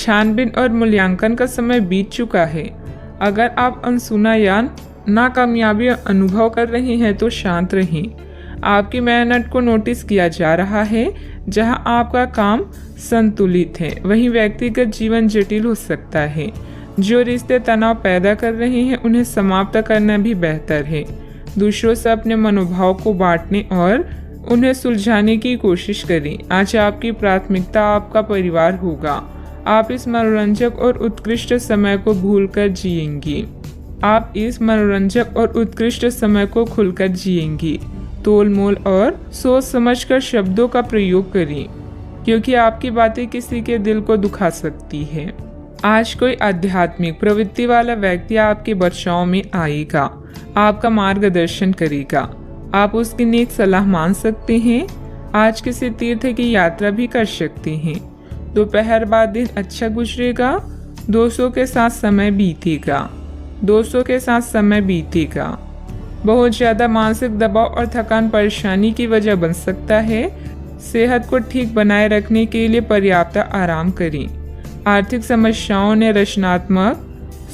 छानबीन और मूल्यांकन का समय बीत चुका है। अगर आप अनसुना या नाकामयाबी अनुभव कर रहे हैं तो शांत रहें। आपकी मेहनत को नोटिस किया जा रहा है। जहां आपका काम संतुलित है वहीं व्यक्तिगत जीवन जटिल हो सकता है। जो रिश्ते तनाव पैदा कर रहे हैं उन्हें समाप्त करना भी बेहतर है। दूसरों से अपने मनोभाव को बांटने और उन्हें सुलझाने की कोशिश करें। आज आपकी प्राथमिकता आपका परिवार होगा। आप इस मनोरंजक और उत्कृष्ट समय को भूलकर जिएंगी। आप इस मनोरंजक और उत्कृष्ट समय को खुलकर जिएंगी। तोल मोल और सोच समझकर शब्दों का प्रयोग करें, क्योंकि आपकी बातें किसी के दिल को दुखा सकती है। आज कोई आध्यात्मिक प्रवृत्ति वाला व्यक्ति आपके बचाव में आएगा, आपका मार्गदर्शन करेगा। आप उसकी नेक सलाह मान सकते हैं। आज किसी तीर्थ की यात्रा भी कर सकते हैं। दोपहर बाद दिन अच्छा गुजरेगा। दोस्तों के साथ समय बीतेगा। बहुत ज्यादा मानसिक दबाव और थकान परेशानी की वजह बन सकता है। सेहत को ठीक बनाए रखने के लिए पर्याप्त आराम करें। आर्थिक समस्याओं ने रचनात्मक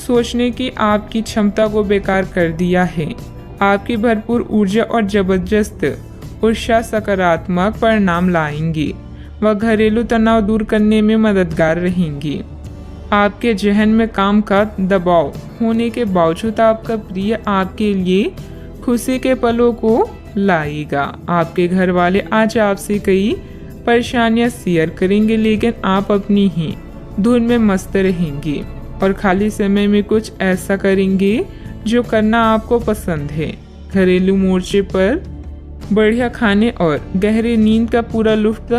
सोचने की आपकी क्षमता को बेकार कर दिया है। आपकी भरपूर ऊर्जा और जबरदस्त उत्साह सकारात्मक परिणाम लाएंगी। वह घरेलू तनाव दूर करने में मददगार रहेंगी। आपके जहन में काम का दबाव होने के बावजूद आपका प्रिय आपके लिए खुशी के पलों को लाएगा। आपके घर वाले आज आपसे कई परेशानियां शेयर करेंगे, लेकिन आप अपनी ही धुन में मस्त रहेंगे और खाली समय में कुछ ऐसा करेंगे जो करना आपको पसंद है। घरेलू मोर्चे पर बढ़िया खाने और गहरी नींद का पूरा लुत्फ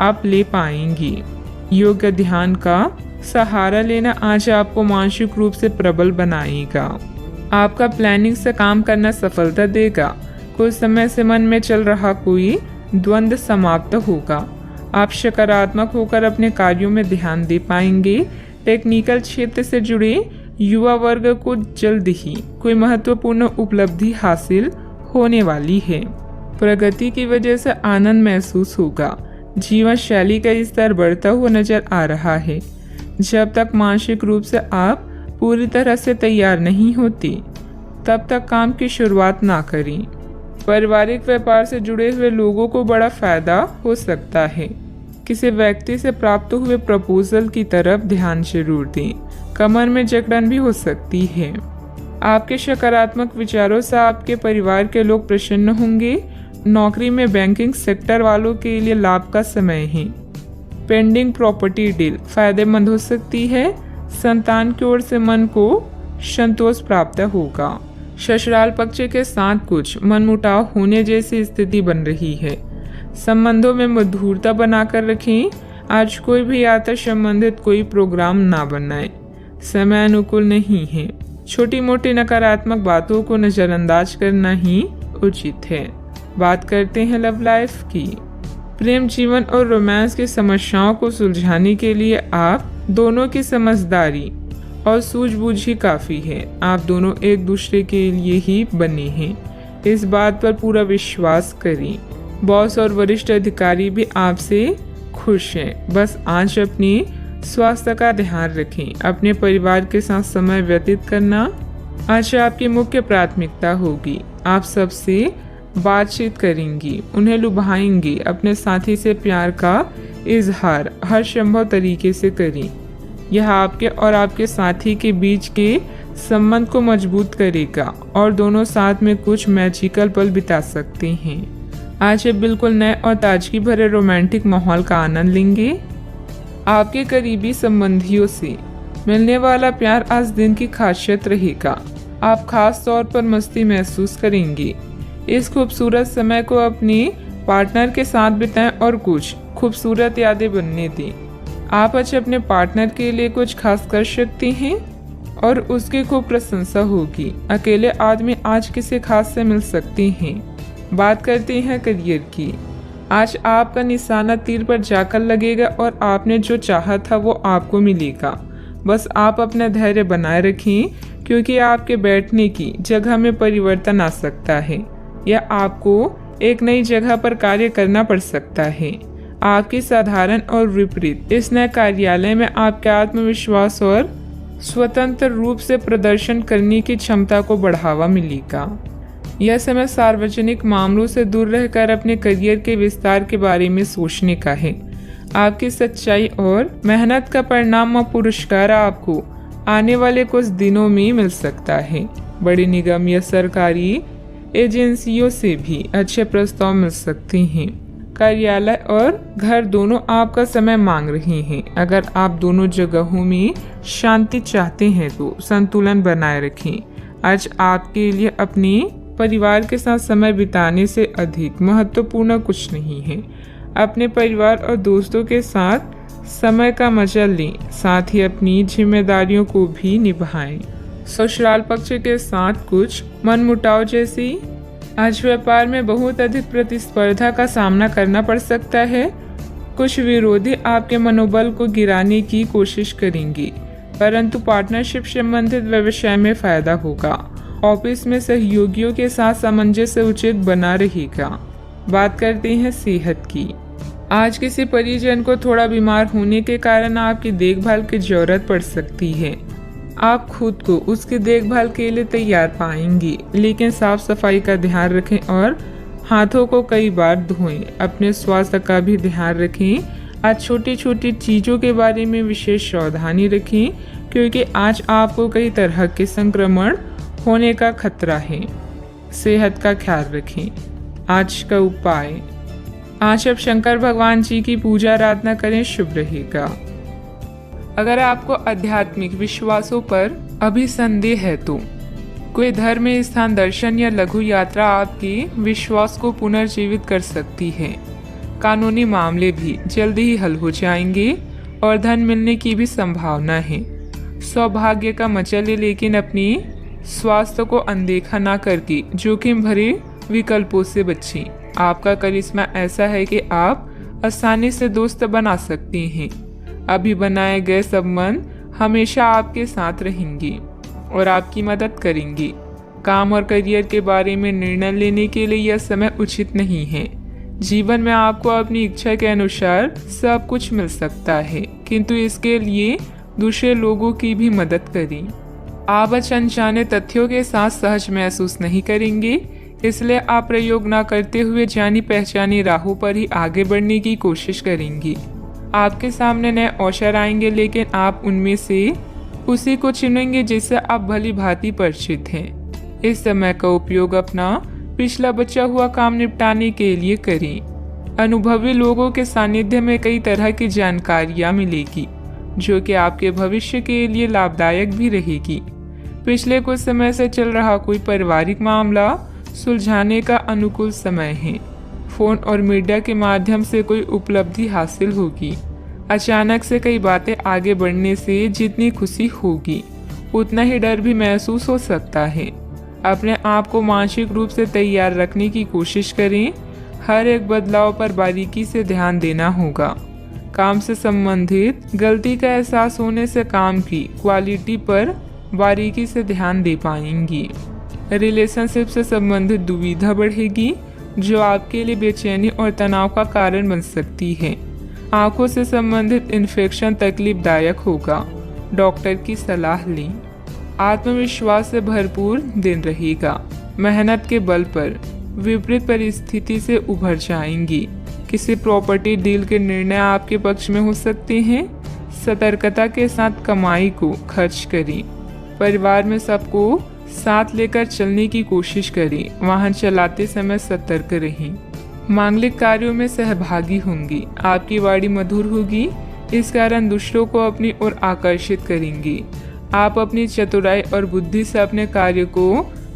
आप ले पाएंगी। योग ध्यान का सहारा लेना आज आपको मानसिक रूप से प्रबल बनाएगा। आपका प्लानिंग से काम करना सफलता देगा। कुछ समय से मन में चल रहा कोई द्वंद्व समाप्त होगा। आप सकारात्मक होकर अपने कार्यों में ध्यान दे पाएंगे। टेक्निकल क्षेत्र से जुड़े युवा वर्ग को जल्द ही कोई महत्वपूर्ण उपलब्धि हासिल होने वाली है। प्रगति की वजह से आनंद महसूस होगा। जीवन शैली का स्तर बढ़ता हुआ नजर आ रहा है। जब तक मानसिक रूप से आप पूरी तरह से तैयार नहीं होती तब तक काम की शुरुआत ना करें। पारिवारिक व्यापार से जुड़े हुए लोगों को बड़ा फायदा हो सकता है। किसी व्यक्ति से प्राप्त हुए प्रपोजल की तरफ ध्यान जरूर दें। कमर में जकड़न भी हो सकती है। आपके सकारात्मक विचारों से आपके परिवार के लोग प्रसन्न होंगे। नौकरी में बैंकिंग सेक्टर वालों के लिए लाभ का समय है। पेंडिंग प्रॉपर्टी डील फायदेमंद हो सकती है। संतान की ओर से मन को संतोष प्राप्त होगा। ससुराल पक्ष के साथ कुछ मनमुटाव होने जैसी स्थिति बन रही है। संबंधों में मधुरता बनाकर रखें। आज कोई भी यात्रा संबंधित कोई प्रोग्राम ना बनाए। समय अनुकूल नहीं है। छोटी मोटी नकारात्मक बातों को नजरअंदाज करना ही उचित है। बात करते हैं लव लाइफ की। प्रेम जीवन और रोमांस की समस्याओं को सुलझाने के लिए आप दोनों की समझदारी और सूझबूझ ही काफी है। आप दोनों एक दूसरे के लिए ही बने हैं। इस बात पर पूरा विश्वास करें। बॉस और वरिष्ठ अधिकारी भी आपसे खुश हैं। बस आज अपने स्वास्थ्य का ध्यान रखें। अपने परिवार के साथ समय व्यतीत करना आज आपकी मुख्य प्राथमिकता होगी। आप सबसे बातचीत करेंगी, उन्हें लुभाएंगी। अपने साथी से प्यार का इजहार हर संभव तरीके से करें। यह आपके और आपके साथी के बीच के संबंध को मजबूत करेगा और दोनों साथ में कुछ मैजिकल पल बिता सकते हैं। आज ये बिल्कुल नए और ताजगी भरे रोमांटिक माहौल का आनंद लेंगे। आपके करीबी संबंधियों से मिलने वाला प्यार आज दिन की खासियत रहेगा। आप खास तौर पर मस्ती महसूस करेंगे। इस खूबसूरत समय को अपने पार्टनर के साथ बिताएं और कुछ खूबसूरत यादें बनने दें। आप आज अपने पार्टनर के लिए कुछ खास कर सकते हैं और उसकी खूब प्रशंसा होगी। अकेले आदमी आज किसी खास से मिल सकते हैं। बात करते हैं करियर की। आज आपका निशाना तीर पर जाकर लगेगा और आपने जो चाहा था वो आपको मिलेगा। बस आप अपना धैर्य बनाए रखें, क्योंकि आपके बैठने की जगह में परिवर्तन आ सकता है या आपको एक नई जगह पर कार्य करना पड़ सकता है। आपकी साधारण और विपरीत इस नए कार्यालय में आपके आत्मविश्वास और स्वतंत्र रूप से प्रदर्शन करने की क्षमता को बढ़ावा मिलेगा। यह समय सार्वजनिक मामलों से दूर रहकर अपने करियर के विस्तार के बारे में सोचने का है। आपकी सच्चाई और मेहनत का परिणाम और पुरस्कार आपको आने वाले कुछ दिनों में मिल सकता है। बड़ी निगम या सरकारी एजेंसियों से भी अच्छे प्रस्ताव मिल सकते हैं। कार्यालय और घर दोनों आपका समय मांग रहे हैं। अगर आप दोनों जगहों में शांति चाहते हैं तो संतुलन बनाए रखें। आज आपके लिए अपने परिवार के साथ समय बिताने से अधिक महत्वपूर्ण कुछ नहीं है। अपने परिवार और दोस्तों के साथ समय का मजा लें, साथ ही अपनी जिम्मेदारियों को भी निभाएं। ससुराल पक्ष के साथ कुछ मनमुटाव जैसी आज व्यापार में बहुत अधिक प्रतिस्पर्धा का सामना करना पड़ सकता है। कुछ विरोधी आपके मनोबल को गिराने की कोशिश करेंगे, परंतु पार्टनरशिप संबंधित व्यवसाय में फायदा होगा। ऑफिस में सहयोगियों के साथ सामंजस्य उचित बना रहेगा। बात करते हैं सेहत की। आज किसी परिजन को थोड़ा बीमार होने के कारण आपकी देखभाल की जरूरत पड़ सकती है। आप खुद को उसकी देखभाल के लिए तैयार पाएंगे, लेकिन साफ सफाई का ध्यान रखें और हाथों को कई बार धोएं। अपने स्वास्थ्य का भी ध्यान रखें। आज छोटी छोटी चीज़ों के बारे में विशेष सावधानी रखें, क्योंकि आज आपको कई तरह के संक्रमण होने का खतरा है। सेहत का ख्याल रखें। आज का उपाय, आज आप शंकर भगवान जी की पूजा आराधना करें, शुभ रहेगा। अगर आपको आध्यात्मिक विश्वासों पर अभी संदेह है तो कोई धर्म स्थान दर्शन या लघु यात्रा आपके विश्वास को पुनर्जीवित कर सकती है। कानूनी मामले भी जल्दी ही हल हो जाएंगे और धन मिलने की भी संभावना है। सौभाग्य का मजा ले, लेकिन अपनी स्वास्थ्य को अनदेखा ना करके जोखिम भरे विकल्पों से बचें। आपका करिश्मा ऐसा है कि आप आसानी से दोस्त बना सकते हैं। अभी बनाए गए संबंध हमेशा आपके साथ रहेंगे और आपकी मदद करेंगे। काम और करियर के बारे में निर्णय लेने के लिए यह समय उचित नहीं है। जीवन में आपको अपनी इच्छा के अनुसार सब कुछ मिल सकता है, किंतु इसके लिए दूसरे लोगों की भी मदद करें। आप अनजाने तथ्यों के साथ सहज महसूस नहीं करेंगे, इसलिए आप प्रयोग न करते हुए जानी पहचानी राहों पर ही आगे बढ़ने की कोशिश करेंगे। आपके सामने नए अवसर आएंगे, लेकिन आप उनमें से उसी को चुनेंगे जिससे आप भली भांति परिचित हैं। इस समय का उपयोग अपना पिछला बचा हुआ काम निपटाने के लिए करें। अनुभवी लोगों के सानिध्य में कई तरह की जानकारियां मिलेगी, जो कि आपके भविष्य के लिए लाभदायक भी रहेगी। पिछले कुछ समय से चल रहा कोई पारिवारिक मामला सुलझाने का अनुकूल समय है। फोन और मीडिया के माध्यम से कोई उपलब्धि हासिल होगी। अचानक से कई बातें आगे बढ़ने से जितनी खुशी होगी, उतना ही डर भी महसूस हो सकता है। अपने आप को मानसिक रूप से तैयार रखने की कोशिश करें। हर एक बदलाव पर बारीकी से ध्यान देना होगा। काम से संबंधित गलती का एहसास होने से काम की क्वालिटी पर बारीकी से ध्यान दे पाएंगी। रिलेशनशिप से संबंधित दुविधा बढ़ेगी, जो आपके लिए बेचैनी और तनाव का कारण बन सकती है। आंखों से संबंधित इन्फेक्शन तकलीफदायक होगा। डॉक्टर की सलाह लें। आत्मविश्वास से भरपूर दिन रहेगा। मेहनत के बल पर विपरीत परिस्थिति से उभर जाएंगी। किसी प्रॉपर्टी डील के निर्णय आपके पक्ष में हो सकते हैं। सतर्कता के साथ कमाई को खर्च करें। परिवार में सबको साथ लेकर चलने की कोशिश करें। वाहन चलाते समय सतर्क रहें। मांगलिक कार्यों में सहभागी होंगे। आपकी वाणी मधुर होगी, इस कारण दूसरों को अपनी ओर आकर्षित करेंगे। आप अपनी चतुराई और बुद्धि से अपने कार्य को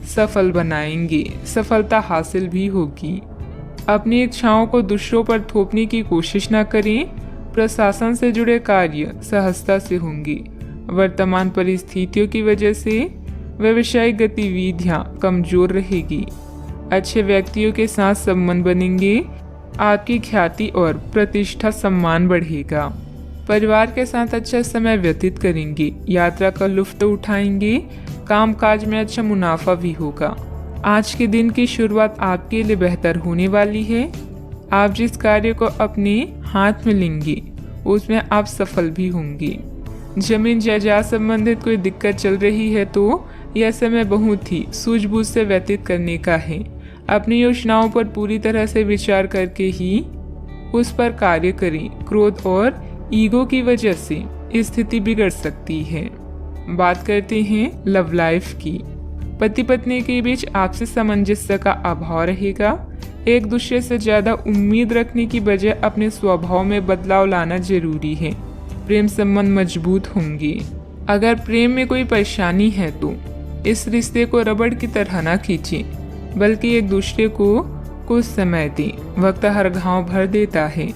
सफल बनाएंगे। सफलता हासिल भी होगी। अपनी इच्छाओं को दूसरों पर थोपने की कोशिश न करें। प्रशासन से जुड़े कार्य सहजता से होंगे। वर्तमान परिस्थितियों की वजह से व्यावसायिक गतिविधियां कमजोर रहेगी। अच्छे व्यक्तियों के साथ संबंध बनेंगे। आपकी ख्याति और प्रतिष्ठा सम्मान बढ़ेगा। परिवार के साथ अच्छा समय व्यतीत करेंगे। यात्रा का लुत्फ उठाएंगे। कामकाज में अच्छा मुनाफा भी होगा। आज के दिन की शुरुआत आपके लिए बेहतर होने वाली है। आप जिस कार्य को अपने हाथ में लेंगे उसमें आप सफल भी होंगे। जमीन जायदाद संबंधित कोई दिक्कत चल रही है तो यह समय बहुत ही सूझबूझ से व्यतीत करने का है। अपनी योजनाओं पर पूरी तरह से विचार करके ही उस पर कार्य करें। क्रोध और ईगो की वजह से स्थिति बिगड़ सकती है। बात करते हैं लव लाइफ की। पति पत्नी के बीच आपसी सामंजस्य का अभाव रहेगा। एक दूसरे से ज्यादा उम्मीद रखने की बजाय अपने स्वभाव में बदलाव लाना जरूरी है। प्रेम संबंध मजबूत होंगे। अगर प्रेम में कोई परेशानी है तो इस रिश्ते को रबड़ की तरह ना खींचें, बल्कि एक दूसरे को कुछ समय दें। वक्त हर घाव भर देता है।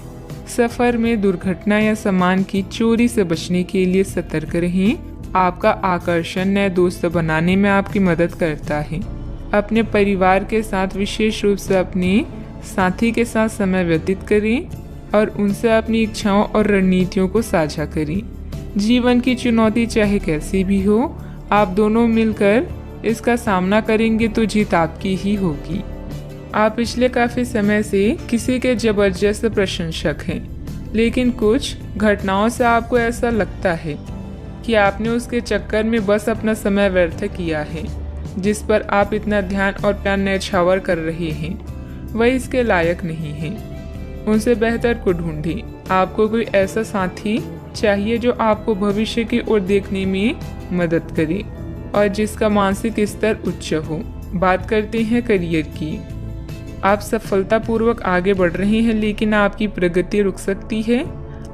सफर में दुर्घटना या सामान की चोरी से बचने के लिए सतर्क रहें। आपका आकर्षण नए दोस्त बनाने में आपकी मदद करता है। अपने परिवार के साथ विशेष रूप से अपने साथी के साथ समय व्यतीत करें और उनसे अपनी इच्छाओं और रणनीतियों को साझा करें। जीवन की चुनौती चाहे कैसी भी हो, आप दोनों मिलकर इसका सामना करेंगे तो जीत आपकी ही होगी। आप पिछले काफी समय से किसी के जबरदस्त प्रशंसक हैं, लेकिन कुछ घटनाओं से आपको ऐसा लगता है कि आपने उसके चक्कर में बस अपना समय व्यर्थ किया है। जिस पर आप इतना ध्यान और प्यार न्यौछावर कर रहे हैं वह इसके लायक नहीं है। उनसे बेहतर को ढूंढें। आपको कोई ऐसा साथी चाहिए जो आपको भविष्य की ओर देखने में मदद करे और जिसका मानसिक स्तर उच्च हो। बात करते हैं करियर की। आप सफलतापूर्वक आगे बढ़ रहे हैं, लेकिन आपकी प्रगति रुक सकती है।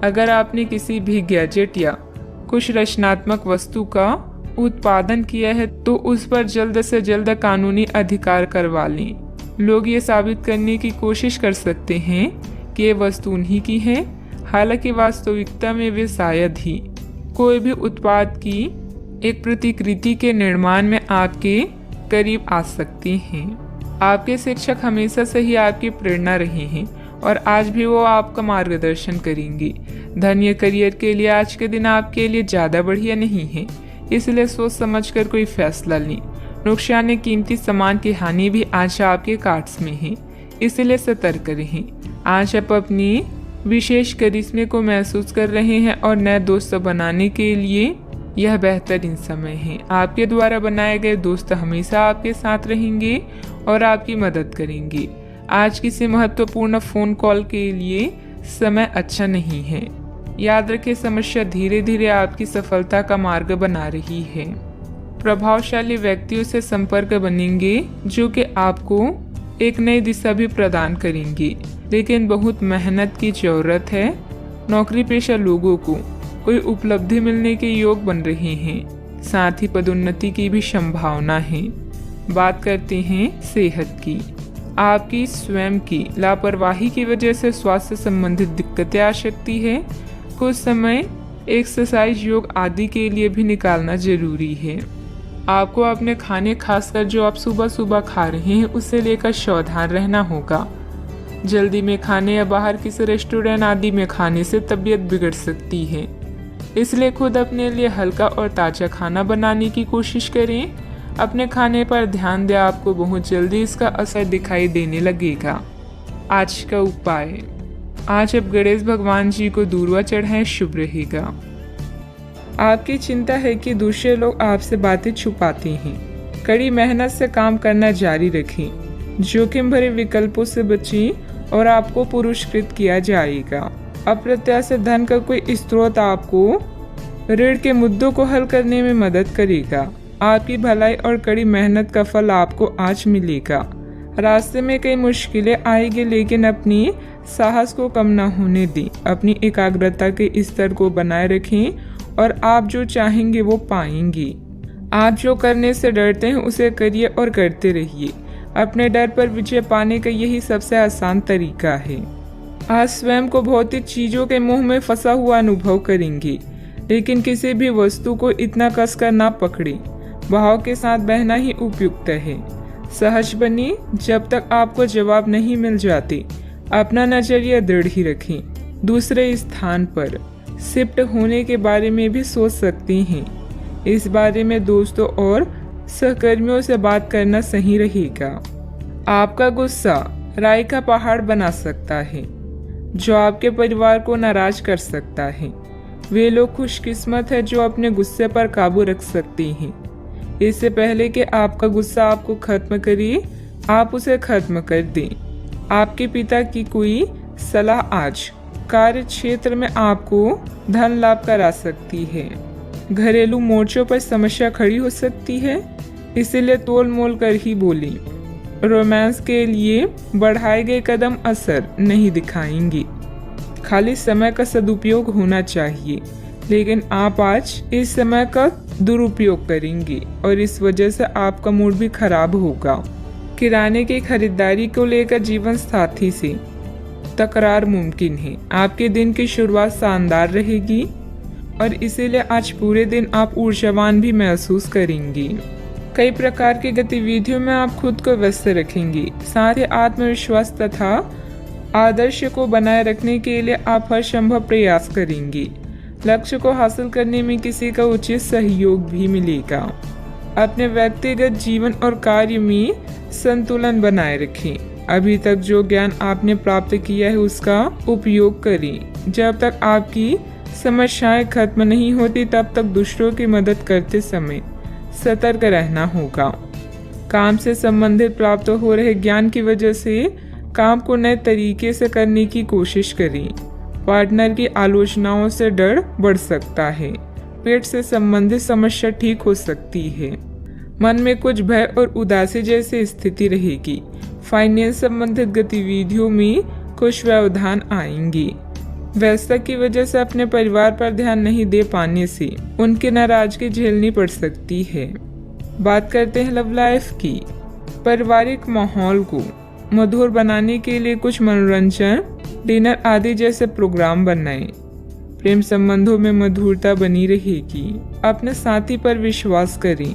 अगर आपने किसी भी गैजेट या कुछ रचनात्मक वस्तु का उत्पादन किया है तो उस पर जल्द से जल्द कानूनी अधिकार करवा लें। लोग ये साबित करने की कोशिश कर सकते हैं कि ये वस्तु उन्हीं की है, हालांकि वास्तविकता में वे शायद ही कोई भी उत्पाद की एक प्रतिकृति के निर्माण में आपके करीब आ सकते हैं। आपके शिक्षक हमेशा से ही आपकी प्रेरणा रहे हैं और आज भी वो आपका मार्गदर्शन करेंगे। धन या करियर के लिए आज के दिन आपके लिए ज़्यादा बढ़िया नहीं है, इसलिए सोच समझकर कोई फैसला लें। नुकसान या कीमती सामान की हानि भी आज आपके कार्ड्स में है, इसलिए सतर्क रहें। आज आप अपनी विशेष करिश्मे को महसूस कर रहे हैं और नए दोस्त बनाने के लिए यह बेहतरीन समय है। आपके द्वारा बनाए गए दोस्त हमेशा आपके साथ रहेंगे और आपकी मदद करेंगे। आज किसी महत्वपूर्ण फोन कॉल के लिए समय अच्छा नहीं है। याद रखें, समस्या धीरे धीरे आपकी सफलता का मार्ग बना रही है। प्रभावशाली व्यक्तियों से संपर्क बनेंगे जो कि आपको एक नई दिशा भी प्रदान करेंगे, लेकिन बहुत मेहनत की जरूरत है। नौकरी पेशा लोगों को कोई उपलब्धि मिलने के योग बन रहे हैं, साथ ही पदोन्नति की भी संभावना है। बात करते हैं सेहत की। आपकी स्वयं की लापरवाही की वजह से स्वास्थ्य संबंधित दिक्कतें आ सकती है। कुछ समय एक्सरसाइज, योग आदि के लिए भी निकालना जरूरी है। आपको अपने खाने, खासकर जो आप सुबह सुबह खा रहे हैं, उससे लेकर सावधान रहना होगा। जल्दी में खाने या बाहर किसी रेस्टोरेंट आदि में खाने से तबीयत बिगड़ सकती है, इसलिए खुद अपने लिए हल्का और ताज़ा खाना बनाने की कोशिश करें। अपने खाने पर ध्यान दें, आपको बहुत जल्दी इसका असर दिखाई देने लगेगा। आज का उपाय, आज आप गणेश भगवान जी को दूर्वा चढ़ाएं, शुभ रहेगा। आपकी चिंता है कि दूसरे लोग आपसे बातें छुपाते हैं। कड़ी मेहनत से काम करना जारी रखें। जोखिम भरे विकल्पों से बचें और आपको पुरस्कृत किया जाएगा। अप्रत्याशित धन का कोई स्रोत आपको ऋण के मुद्दों को हल करने में मदद करेगा। आपकी भलाई और कड़ी मेहनत का फल आपको आज मिलेगा। रास्ते में कई मुश्किलें आएगी, लेकिन अपनी साहस को कम न होने दें। अपनी एकाग्रता के स्तर को बनाए रखें और आप जो चाहेंगे वो पाएंगे। आप जो करने से डरते हैं उसे करिए और करते रहिए। अपने डर पर विजय पाने का यही सबसे आसान तरीका है। आज स्वयं को भौतिक चीजों के मोह में फंसा हुआ अनुभव करेंगे, लेकिन किसी भी वस्तु को इतना कसकर ना पकड़े। भाव के साथ बहना ही उपयुक्त है। सहज बनिए, जब तक आपको जवाब नहीं मिल जाते अपना नजरिया दृढ़ ही रखें। दूसरे स्थान पर शिफ्ट होने के बारे में भी सोच सकते हैं। इस बारे में दोस्तों और सहकर्मियों से बात करना सही रहेगा। आपका गुस्सा राय का पहाड़ बना सकता है, जो आपके परिवार को नाराज कर सकता है। वे लोग खुशकिस्मत है जो अपने गुस्से पर काबू रख सकते हैं। इससे पहले कि आपका गुस्सा आपको खत्म करे, आप उसे खत्म कर दें। आपके पिता की कोई सलाह आज कार्य क्षेत्र में आपको धन लाभ करा सकती है। घरेलू मोर्चों पर समस्या खड़ी हो सकती है, इसीलिए तोल मोल कर ही बोलें। रोमांस के लिए बढ़ाए गए कदम असर नहीं दिखाएंगे। खाली समय का सदुपयोग होना चाहिए, लेकिन आप आज इस समय का दुरुपयोग करेंगे और इस वजह से आपका मूड भी खराब होगा। किराने की खरीदारी को लेकर जीवन साथी से तकरार मुमकिन है। आपके दिन की शुरुआत शानदार रहेगी और इसीलिए आज पूरे दिन आप ऊर्जावान भी महसूस करेंगी। कई प्रकार की गतिविधियों में आप खुद को व्यस्त रखेंगे। साथ ही आत्मविश्वास तथा आदर्श को बनाए रखने के लिए आप हर संभव प्रयास करेंगे। लक्ष्य को हासिल करने में किसी का उचित सहयोग भी मिलेगा। अपने व्यक्तिगत जीवन और कार्य में संतुलन बनाए रखें। अभी तक जो ज्ञान आपने प्राप्त किया है उसका उपयोग करें। जब तक आपकी समस्याएं खत्म नहीं होती तब तक दूसरों की मदद करते समय सतर्क रहना होगा। काम से संबंधित प्राप्त हो रहे ज्ञान की वजह से काम को नए तरीके से करने की कोशिश करें। पार्टनर की आलोचनाओं से डर बढ़ सकता है। पेट से संबंधित समस्या ठीक हो सकती है। मन में कुछ भय और उदासी जैसी स्थिति रहेगी। फाइनेंस संबंधित गतिविधियों में कुछ व्यवधान आएंगे। व्यस्तता की वजह से अपने परिवार पर ध्यान नहीं दे पाने से उनकी नाराजगी झेलनी पड़ सकती है। बात करते हैं लव लाइफ की। पारिवारिक माहौल को मधुर बनाने के लिए कुछ मनोरंजन, डिनर आदि जैसे प्रोग्राम बनाएं। प्रेम संबंधों में मधुरता बनी रहेगी। अपने साथी पर विश्वास करें,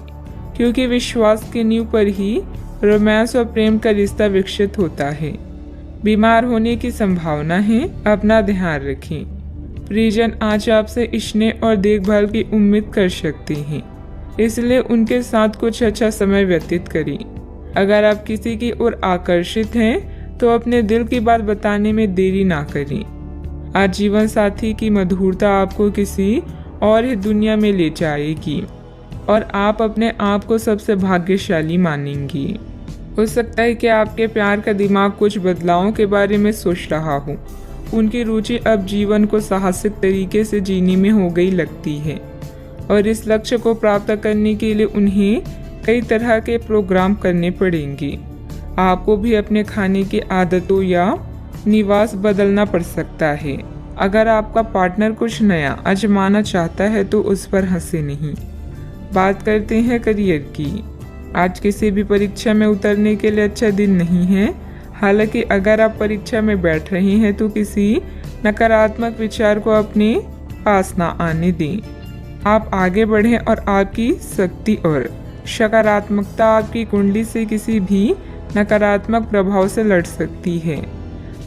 क्योंकि विश्वास की नींव पर ही रोमांस और प्रेम का रिश्ता विकसित होता है। बीमार होने की संभावना है, अपना ध्यान रखें। परिजन आज आपसे स्नेह और देखभाल की उम्मीद कर सकते हैं, इसलिए उनके साथ कुछ अच्छा समय व्यतीत करें। अगर आप किसी की ओर आकर्षित हैं तो अपने दिल की बात बताने में देरी ना करें। आज जीवन साथी की मधुरता आपको किसी और ही दुनिया में ले जाएगी और आप अपने आप को सबसे भाग्यशाली मानेंगी। हो सकता है कि आपके प्यार का दिमाग कुछ बदलावों के बारे में सोच रहा हो। उनकी रुचि अब जीवन को साहसिक तरीके से जीने में हो गई लगती है और इस लक्ष्य को प्राप्त करने के लिए उन्हें कई तरह के प्रोग्राम करने पड़ेंगे। आपको भी अपने खाने की आदतों या निवास बदलना पड़ सकता है। अगर आपका पार्टनर कुछ नया आजमाना चाहता है तो उस पर हंसे नहीं। बात करते हैं करियर की। आज किसी भी परीक्षा में उतरने के लिए अच्छा दिन नहीं है। हालांकि अगर आप परीक्षा में बैठ रहे हैं तो किसी नकारात्मक विचार को अपने पास ना आने दें। आप आगे बढ़ें और आपकी शक्ति और सकारात्मकता आपकी कुंडली से किसी भी नकारात्मक प्रभाव से लड़ सकती है।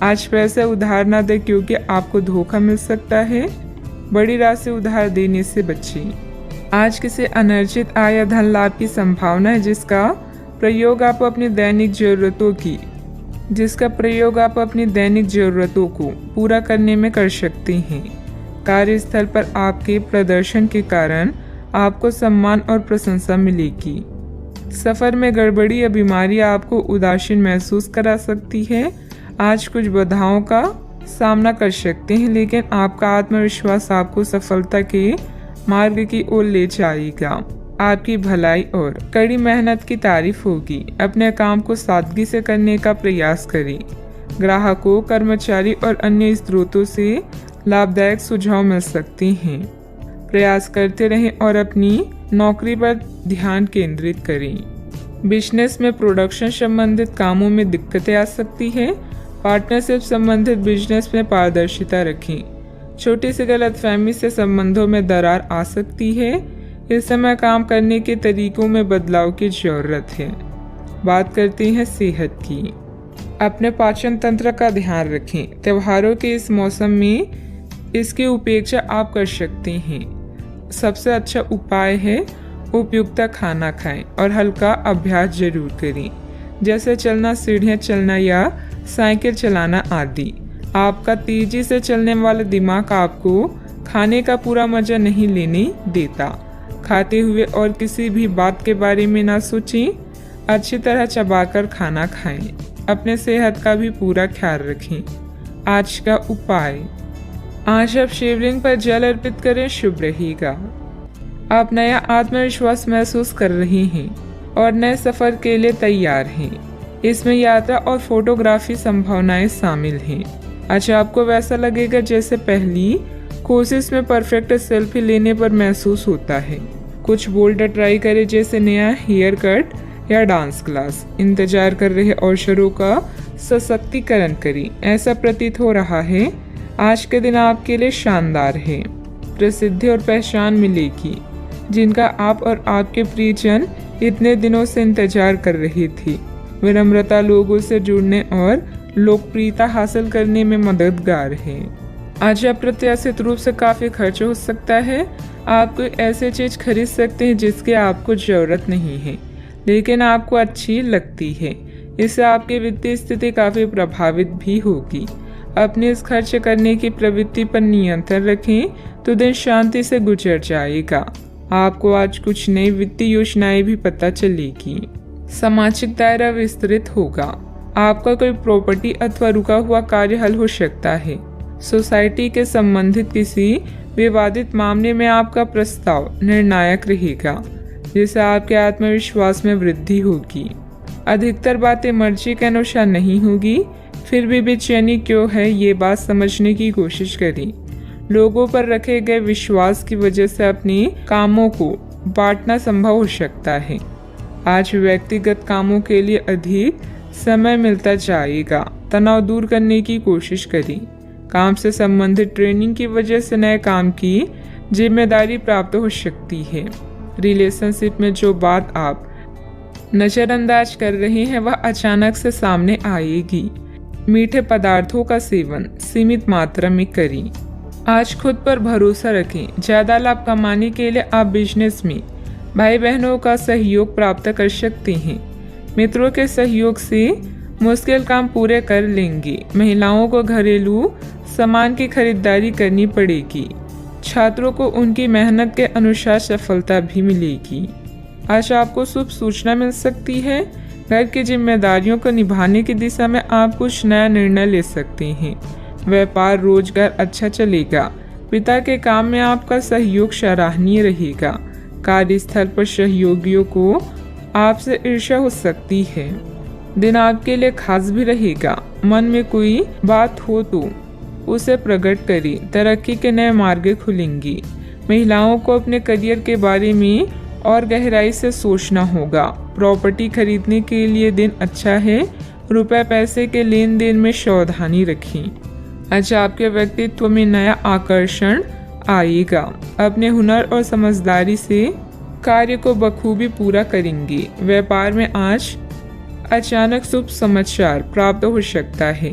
आज पैसे उधार ना दें, क्योंकि आपको धोखा मिल सकता है। बड़ी राशि उधार देने से बचें। आज किसी अनर्जित आय या धन लाभ की संभावना है, जिसका प्रयोग आप अपनी दैनिक जरूरतों को पूरा करने में कर सकते हैं। कार्यस्थल पर आपके प्रदर्शन के कारण आपको सम्मान और प्रशंसा मिलेगी। सफर में गड़बड़ी या बीमारी आपको उदासीन महसूस करा सकती है। आज कुछ बाधाओं का सामना कर सकते हैं, लेकिन आपका आत्मविश्वास आपको सफलता के मार्ग की ओर ले जाएगा। आपकी भलाई और कड़ी मेहनत की तारीफ होगी। अपने काम को सादगी से करने का प्रयास करें। ग्राहकों, कर्मचारी और अन्य स्रोतों से लाभदायक सुझाव मिल सकते हैं। प्रयास करते रहें और अपनी नौकरी पर ध्यान केंद्रित करें। बिजनेस में प्रोडक्शन संबंधित कामों में दिक्कतें आ सकती हैं। पार्टनरशिप संबंधित बिजनेस में पारदर्शिता रखें। छोटी सी गलतफहमी से संबंधों में दरार आ सकती है। इस समय काम करने के तरीकों में बदलाव की जरूरत है। बात करते हैं सेहत की। अपने पाचन तंत्र का ध्यान रखें। त्योहारों के इस मौसम में इसकी उपेक्षा आप कर सकते हैं। सबसे अच्छा उपाय है उपयुक्त खाना खाएं और हल्का अभ्यास जरूर करें, जैसे चलना, सीढ़ियाँ चलना या साइकिल चलाना आदि। आपका तेजी से चलने वाला दिमाग आपको खाने का पूरा मजा नहीं लेने देता। खाते हुए और किसी भी बात के बारे में ना सोचें, अच्छी तरह चबाकर खाना खाएं। अपने सेहत का भी पूरा ख्याल रखें। आज का उपाय, आज आप शिवलिंग पर जल अर्पित करें, शुभ रहेगा। आप नया आत्मविश्वास महसूस कर रहे हैं और नए सफर के लिए तैयार हैं। इसमें यात्रा और फोटोग्राफी संभावनाएं शामिल हैं। अच्छा, आपको वैसा लगेगा जैसे पहली कोशिश में परफेक्ट सेल्फी लेने पर महसूस होता है। कुछ बोल्ड ट्राई करें, जैसे नया हेयर कट या डांस क्लास। इंतजार कर रहे अवसरों का सशक्तिकरण करें। ऐसा प्रतीत हो रहा है आज के दिन आपके लिए शानदार है। प्रसिद्धि और पहचान मिलेगी जिनका आप और आपके प्रियजन इतने दिनों से इंतजार कर रहे थे। विनम्रता लोगों से जुड़ने और लोकप्रियता हासिल करने में मददगार है। आज अप्रत्याशित रूप से काफ़ी खर्च हो सकता है। आप कोई ऐसी चीज़ खरीद सकते हैं जिसकी आपको ज़रूरत नहीं है लेकिन आपको अच्छी लगती है। इससे आपकी वित्तीय स्थिति काफ़ी प्रभावित भी होगी। अपने इस खर्च करने की प्रवृत्ति पर नियंत्रण रखें तो दिन शांति से गुजर जाएगा। आपको आज कुछ नई वित्तीय योजनाएं भी पता चलेगी। सामाजिक दायरा विस्तृत होगा। आपका कोई प्रॉपर्टी अथवा रुका हुआ कार्य हल हो सकता है। सोसाइटी के संबंधित किसी विवादित मामले में आपका प्रस्ताव निर्णायक रहेगा, जिससे आपके आत्मविश्वास में वृद्धि होगी। अधिकतर बातें मर्जी के अनुसार नहीं होगी, फिर भी बेचैनी क्यों है ये बात समझने की कोशिश करें। लोगों पर रखे गए विश्वास की वजह से अपने कामों को बांटना संभव हो सकता है। आज व्यक्तिगत कामों के लिए अधिक समय मिलता जाएगा। तनाव दूर करने की कोशिश करें। काम से संबंधित ट्रेनिंग की वजह से नए काम की जिम्मेदारी प्राप्त हो सकती है। रिलेशनशिप में जो बात आप नजरअंदाज कर रहे हैं वह अचानक से सामने आएगी। मीठे पदार्थों का सेवन सीमित मात्रा में करें। आज खुद पर भरोसा रखें। ज़्यादा लाभ कमाने के लिए आप बिजनेस में भाई बहनों का सहयोग प्राप्त कर सकते हैं। मित्रों के सहयोग से मुश्किल काम पूरे कर लेंगे। महिलाओं को घरेलू सामान की खरीदारी करनी पड़ेगी। छात्रों को उनकी मेहनत के अनुसार सफलता भी मिलेगी। आज आपको शुभ सूचना मिल सकती है। घर की जिम्मेदारियों को निभाने की दिशा में आप कुछ नया निर्णय ले सकते हैं। व्यापार रोजगार अच्छा चलेगा। पिता के काम में आपका सहयोग सराहनीय रहेगा। कार्यस्थल पर सहयोगियों को आपसे ईर्ष्या हो सकती है। दिन आपके लिए खास भी रहेगा। मन में कोई बात हो तो उसे प्रकट करें। तरक्की के नए मार्ग खुलेंगे। महिलाओं को अपने करियर के बारे में और गहराई से सोचना होगा। प्रॉपर्टी खरीदने के लिए दिन अच्छा है। रुपए पैसे के लेन देन में सावधानी रखें। आज आपके व्यक्तित्व में नया आकर्षण आएगा। अपने हुनर और समझदारी से कार्य को बखूबी पूरा करेंगे। व्यापार में आज अचानक शुभ समाचार प्राप्त हो सकता है।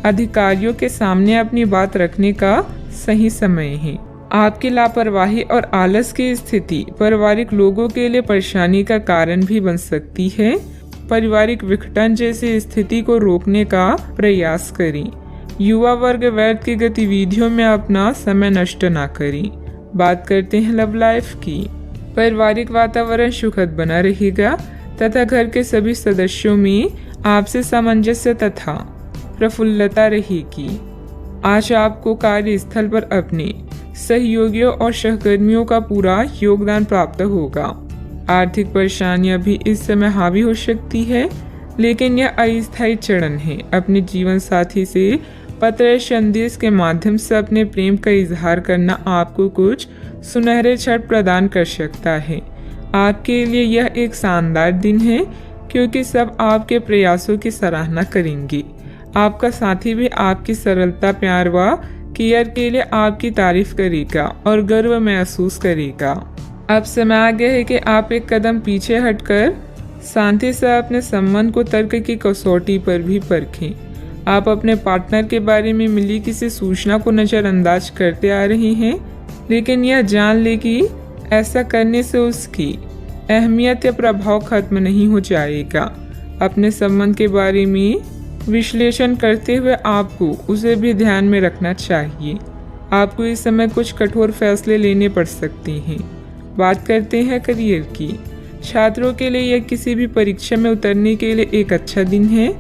अधिकारियों के सामने अपनी बात रखने का सही समय है। आपकी लापरवाही और आलस की स्थिति पारिवारिक लोगों के लिए परेशानी का कारण भी बन सकती है। पारिवारिक विघटन जैसी स्थिति को रोकने का प्रयास करें। युवा वर्ग व्यर्थ की गतिविधियों में अपना समय नष्ट ना करें। बात करते हैं लव लाइफ की। पारिवारिक वातावरण सुखद बना रहेगा तथा घर के सभी सदस्यों में आपसी सामंजस्य तथा प्रफुल्लता रहेगी। आज आपको कार्यस्थल पर अपने सहयोगियों और सहकर्मियों का पूरा योगदान प्राप्त होगा। आर्थिक परेशानियां भी इस समय हावी हो सकती है, लेकिन यह अस्थायी चरण है। अपने जीवन साथी से पत्र संदेश के माध्यम से अपने प्रेम का इजहार करना आपको कुछ सुनहरे क्षण प्रदान कर सकता है। आपके लिए यह एक शानदार दिन है क्योंकि सब आपके प्रयासों की सराहना करेंगे। आपका साथी भी आपकी सरलता, प्यार व केयर के लिए आपकी तारीफ करेगा और गर्व महसूस करेगा। अब समय आ गया है कि आप एक कदम पीछे हटकर शांति से अपने संबंध को तर्क की कसौटी पर भी परखें। आप अपने पार्टनर के बारे में मिली किसी सूचना को नज़रअंदाज करते आ रहे हैं, लेकिन यह जान ले कि ऐसा करने से उसकी अहमियत या प्रभाव खत्म नहीं हो जाएगा। अपने संबंध के बारे में विश्लेषण करते हुए आपको उसे भी ध्यान में रखना चाहिए। आपको इस समय कुछ कठोर फैसले लेने पड़ सकते हैं। बात करते हैं करियर की। छात्रों के लिए यह किसी भी परीक्षा में उतरने के लिए एक अच्छा दिन है।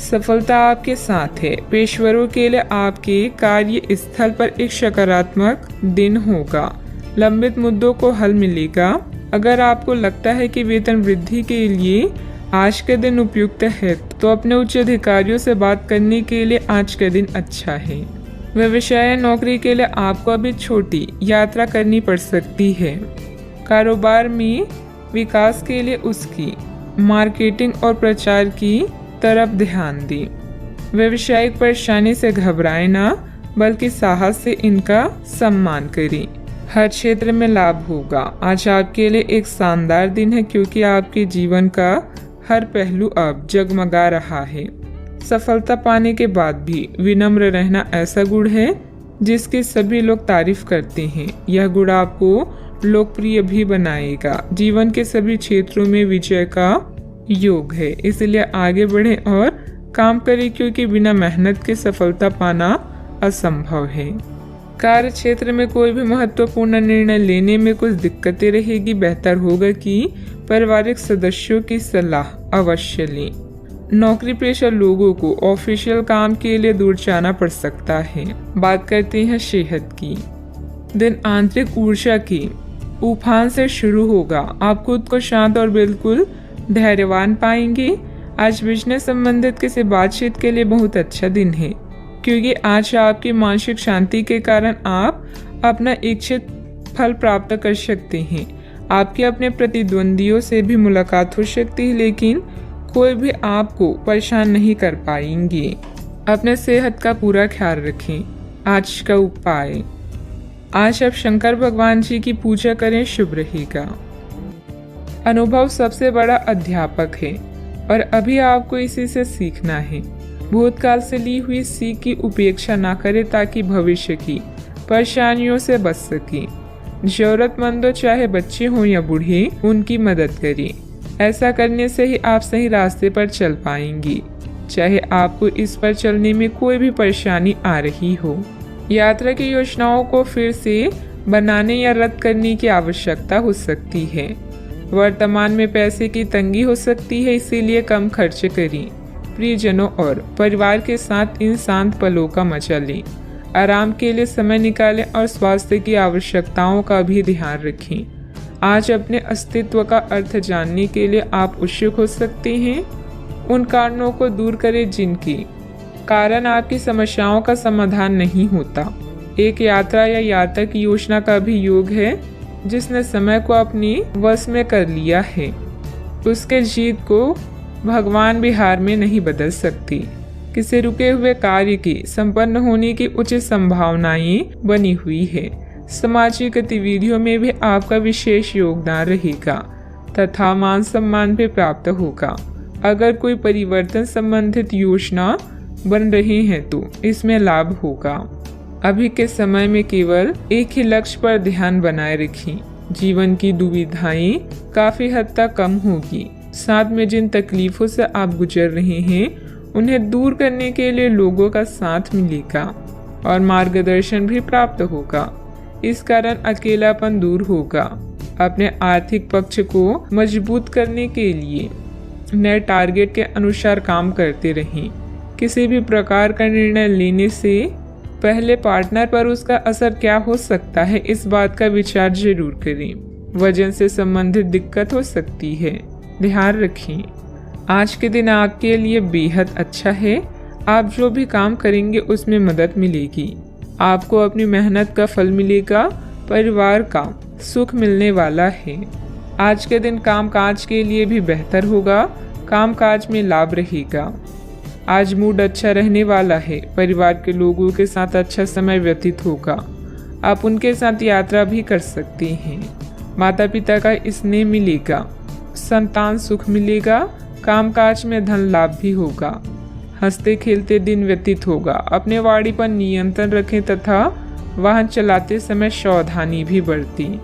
सफलता आपके साथ है। पेशेवरों के लिए आपके कार्य स्थल पर एक सकारात्मक दिन होगा। लंबित मुद्दों को हल मिलेगा। अगर आपको लगता है कि वेतन वृद्धि के लिए आज का दिन उपयुक्त है तो अपने उच्च अधिकारियों से बात करने के लिए आज का दिन अच्छा है। व्यवसाय या नौकरी के लिए आपको अभी छोटी यात्रा करनी पड़ सकती है। कारोबार में विकास के लिए उसकी मार्केटिंग और प्रचार की तरफ ध्यान दें। व्यावसायिक परेशानी से घबराएं ना, बल्कि साहस से इनका सम्मान करें। हर क्षेत्र में लाभ होगा। आज आपके लिए एक शानदार दिन है क्योंकि आपके जीवन का हर पहलू अब जगमगा रहा है। सफलता पाने के बाद भी विनम्र रहना ऐसा गुण है जिसकी सभी लोग तारीफ करते हैं। यह गुण आपको लोकप्रिय भी बनाएगा। जीवन के सभी क्षेत्रों में विजय का योग है, इसलिए आगे बढ़ें और काम करें क्योंकि बिना मेहनत के सफलता पाना असंभव है। कार्य क्षेत्र में कोई भी महत्वपूर्ण निर्णय लेने में कुछ दिक्कतें रहेगी। बेहतर होगा कि पारिवारिक सदस्यों की सलाह अवश्य लें। नौकरी पेशा लोगों को ऑफिशियल काम के लिए दूर जाना पड़ सकता है। बात करते हैं सेहत की। दिन आंतरिक ऊर्जा की उफान से शुरू होगा। आप खुद को शांत और बिल्कुल धैर्यवान पाएंगे। आज बिजनेस संबंधित किसी बातचीत के लिए बहुत अच्छा दिन है क्योंकि आज आपकी मानसिक शांति के कारण आप अपना इच्छित फल प्राप्त कर सकते हैं। आपके अपने प्रतिद्वंदियों से भी मुलाकात हो सकती है, लेकिन कोई भी आपको परेशान नहीं कर पाएंगे। अपने सेहत का पूरा ख्याल रखें। आज का उपाय, आज आप शंकर भगवान जी की पूजा करें, शुभ रहेगा। अनुभव सबसे बड़ा अध्यापक है और अभी आपको इसी से सीखना है। भूतकाल से ली हुई सीख की उपेक्षा ना करें ताकि भविष्य की परेशानियों से बच सके। जरूरतमंदों, चाहे बच्चे हों या बूढ़े, उनकी मदद करें। ऐसा करने से ही आप सही रास्ते पर चल पाएंगी, चाहे आपको इस पर चलने में कोई भी परेशानी आ रही हो। यात्रा की योजनाओं को फिर से बनाने या रद्द करने की आवश्यकता हो सकती है। वर्तमान में पैसे की तंगी हो सकती है, इसीलिए कम खर्च करें। प्रियजनों और परिवार के साथ इन शांत पलों का मजा लें। आराम के लिए समय निकालें और स्वास्थ्य की आवश्यकताओं का भी ध्यान रखें। आज अपने अस्तित्व का अर्थ जानने के लिए आप उत्सुक हो सकते हैं। उन कारणों को दूर करें जिनके कारण आपकी समस्याओं का समाधान नहीं होता। एक यात्रा या यात्रा की योजना का भी योग है जिसने समय को अपनी वश में कर लिया है। उसके जीत को भगवान भी हार में नहीं बदल सकती। किसी रुके हुए कार्य की संपन्न होने की उचित संभावनाएं बनी हुई है। सामाजिक गतिविधियों में भी आपका विशेष योगदान रहेगा तथा मान सम्मान भी प्राप्त होगा। अगर कोई परिवर्तन संबंधित योजना बन रही है तो इसमें लाभ होगा। अभी के समय में केवल एक ही लक्ष्य पर ध्यान बनाए रखें। जीवन की दुविधाएं काफी हद तक कम होगी। साथ में जिन तकलीफों से आप गुजर रहे हैं उन्हें दूर करने के लिए लोगों का साथ मिलेगा और मार्गदर्शन भी प्राप्त होगा। इस कारण अकेलापन दूर होगा। अपने आर्थिक पक्ष को मजबूत करने के लिए नए टारगेट के अनुसार काम करते रहें। किसी भी प्रकार का निर्णय लेने से पहले पार्टनर पर उसका असर क्या हो सकता है, इस बात का विचार जरूर करें। वजन से संबंधित दिक्कत हो सकती है, ध्यान रखें। आज के दिन आपके लिए बेहद अच्छा है। आप जो भी काम करेंगे उसमें मदद मिलेगी। आपको अपनी मेहनत का फल मिलेगा। परिवार का सुख मिलने वाला है। आज के दिन कामकाज के लिए भी बेहतर होगा। कामकाज में लाभ रहेगा। आज मूड अच्छा रहने वाला है। परिवार के लोगों के साथ अच्छा समय व्यतीत होगा। आप उनके साथ यात्रा भी कर सकते हैं। माता पिता का स्नेह मिलेगा। संतान सुख मिलेगा। कामकाज में धन लाभ भी होगा। हंसते खेलते दिन व्यतीत होगा। अपने वाणी पर नियंत्रण रखें तथा वाहन चलाते समय सावधानी भी बरतें।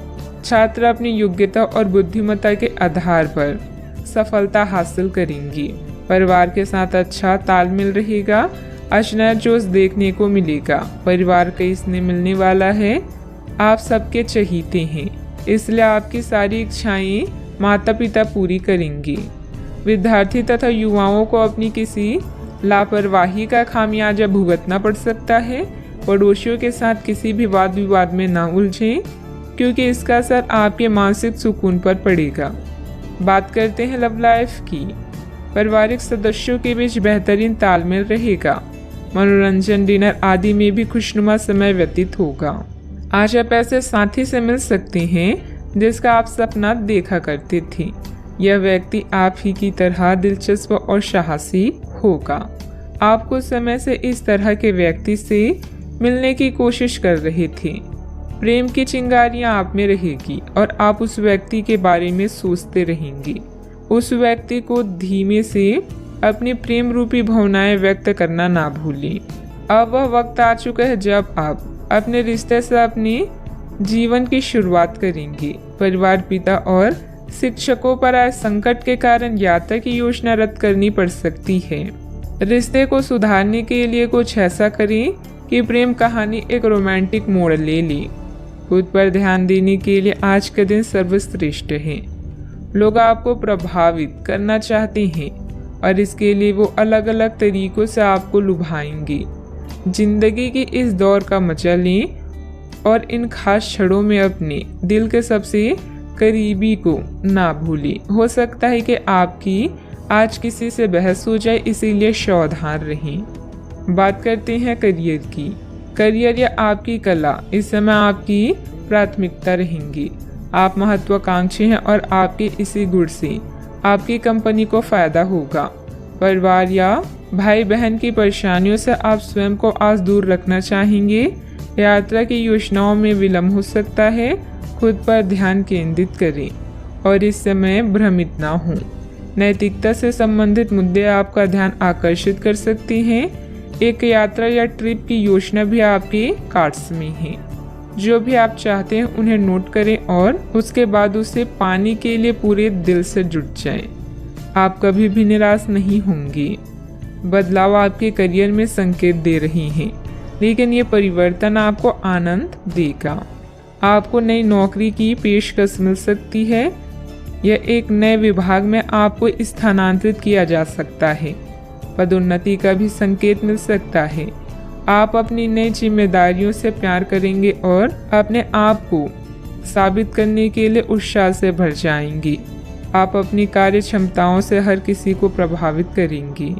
छात्र अपनी योग्यता और बुद्धिमत्ता के आधार पर सफलता हासिल करेंगे। परिवार के साथ अच्छा तालमेल रहेगा। आज नया जोश देखने को मिलेगा। परिवार का इसने मिलने वाला है। आप सबके चहीते हैं, इसलिए आपकी सारी इच्छाएं माता पिता पूरी करेंगे। विद्यार्थी तथा युवाओं को अपनी किसी लापरवाही का खामियाजा भुगतना पड़ सकता है। पड़ोसियों के साथ किसी भी वाद विवाद में ना उलझें, क्योंकि इसका असर आपके मानसिक सुकून पर पड़ेगा। बात करते हैं लव लाइफ की। पारिवारिक सदस्यों के बीच बेहतरीन तालमेल रहेगा। मनोरंजन, डिनर आदि में भी खुशनुमा समय व्यतीत होगा। आज आप ऐसे साथी से मिल सकते हैं जिसका आप सपना देखा करते थे। यह व्यक्ति आप ही की तरह दिलचस्प और साहसी होगा। आप कुछ समय से इस तरह के व्यक्ति से मिलने की कोशिश कर रहे थे। प्रेम की चिंगारियां आप में रहेगी और आप उस व्यक्ति के बारे में सोचते रहेंगे। उस व्यक्ति को धीमे से अपनी प्रेम रूपी भावनाएं व्यक्त करना ना भूलें। अब वह वक्त आ चुका है जब आप अपने रिश्ते से अपने जीवन की शुरुआत करेंगे। परिवार, पिता और शिक्षकों पर आए संकट के कारण यात्रा की योजना रद्द करनी पड़ सकती है। रिश्ते को सुधारने के लिए कुछ ऐसा करें कि प्रेम कहानी एक रोमांटिक मोड़ ले ले। खुद पर ध्यान देने के लिए आज का दिन सर्वश्रेष्ठ है। लोग आपको प्रभावित करना चाहते हैं और इसके लिए वो अलग अलग तरीकों से आपको लुभाएंगे। जिंदगी की इस दौर का मजा लें और इन खास क्षणों में अपने दिल के सबसे करीबी को ना भूलें। हो सकता है कि आपकी आज किसी से बहस हो जाए, इसीलिए सावधान रहें। बात करते हैं करियर की। करियर या आपकी कला इस समय आपकी प्राथमिकता रहेंगी। आप महत्वाकांक्षी हैं और आपके इसी गुण से आपकी कंपनी को फायदा होगा। परिवार या भाई बहन की परेशानियों से आप स्वयं को आज दूर रखना चाहेंगे। यात्रा की योजनाओं में विलंब हो सकता है। खुद पर ध्यान केंद्रित करें और इस समय भ्रमित ना हों। नैतिकता से संबंधित मुद्दे आपका ध्यान आकर्षित कर सकते हैं। एक यात्रा या ट्रिप की योजना भी आपके कार्ड्स में है। जो भी आप चाहते हैं उन्हें नोट करें और उसके बाद उसे पाने के लिए पूरे दिल से जुट जाएं। आप कभी भी निराश नहीं होंगे। बदलाव आपके करियर में संकेत दे रहे हैं, लेकिन ये परिवर्तन आपको आनंद देगा। आपको नई नौकरी की पेशकश मिल सकती है या एक नए विभाग में आपको स्थानांतरित किया जा सकता है। पदोन्नति का भी संकेत मिल सकता है। आप अपनी नई जिम्मेदारियों से प्यार करेंगे और अपने आप को साबित करने के लिए उत्साह से भर जाएंगे। आप अपनी कार्य क्षमताओं से हर किसी को प्रभावित करेंगे।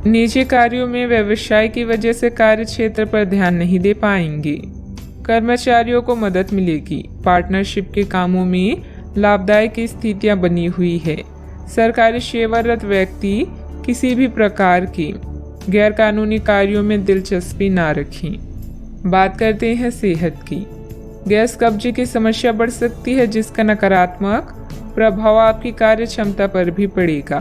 निजी कार्यों में व्यवसाय की वजह से कार्य क्षेत्र पर ध्यान नहीं दे पाएंगे। कर्मचारियों को मदद मिलेगी। पार्टनरशिप के कामों में लाभदायक स्थितियां बनी हुई है। सरकारी सेवारत व्यक्ति किसी भी प्रकार के गैरकानूनी कार्यों में दिलचस्पी ना रखें। बात करते हैं सेहत की। गैस कब्जे की समस्या बढ़ सकती है, जिसका नकारात्मक प्रभाव आपकी कार्य क्षमता पर भी पड़ेगा।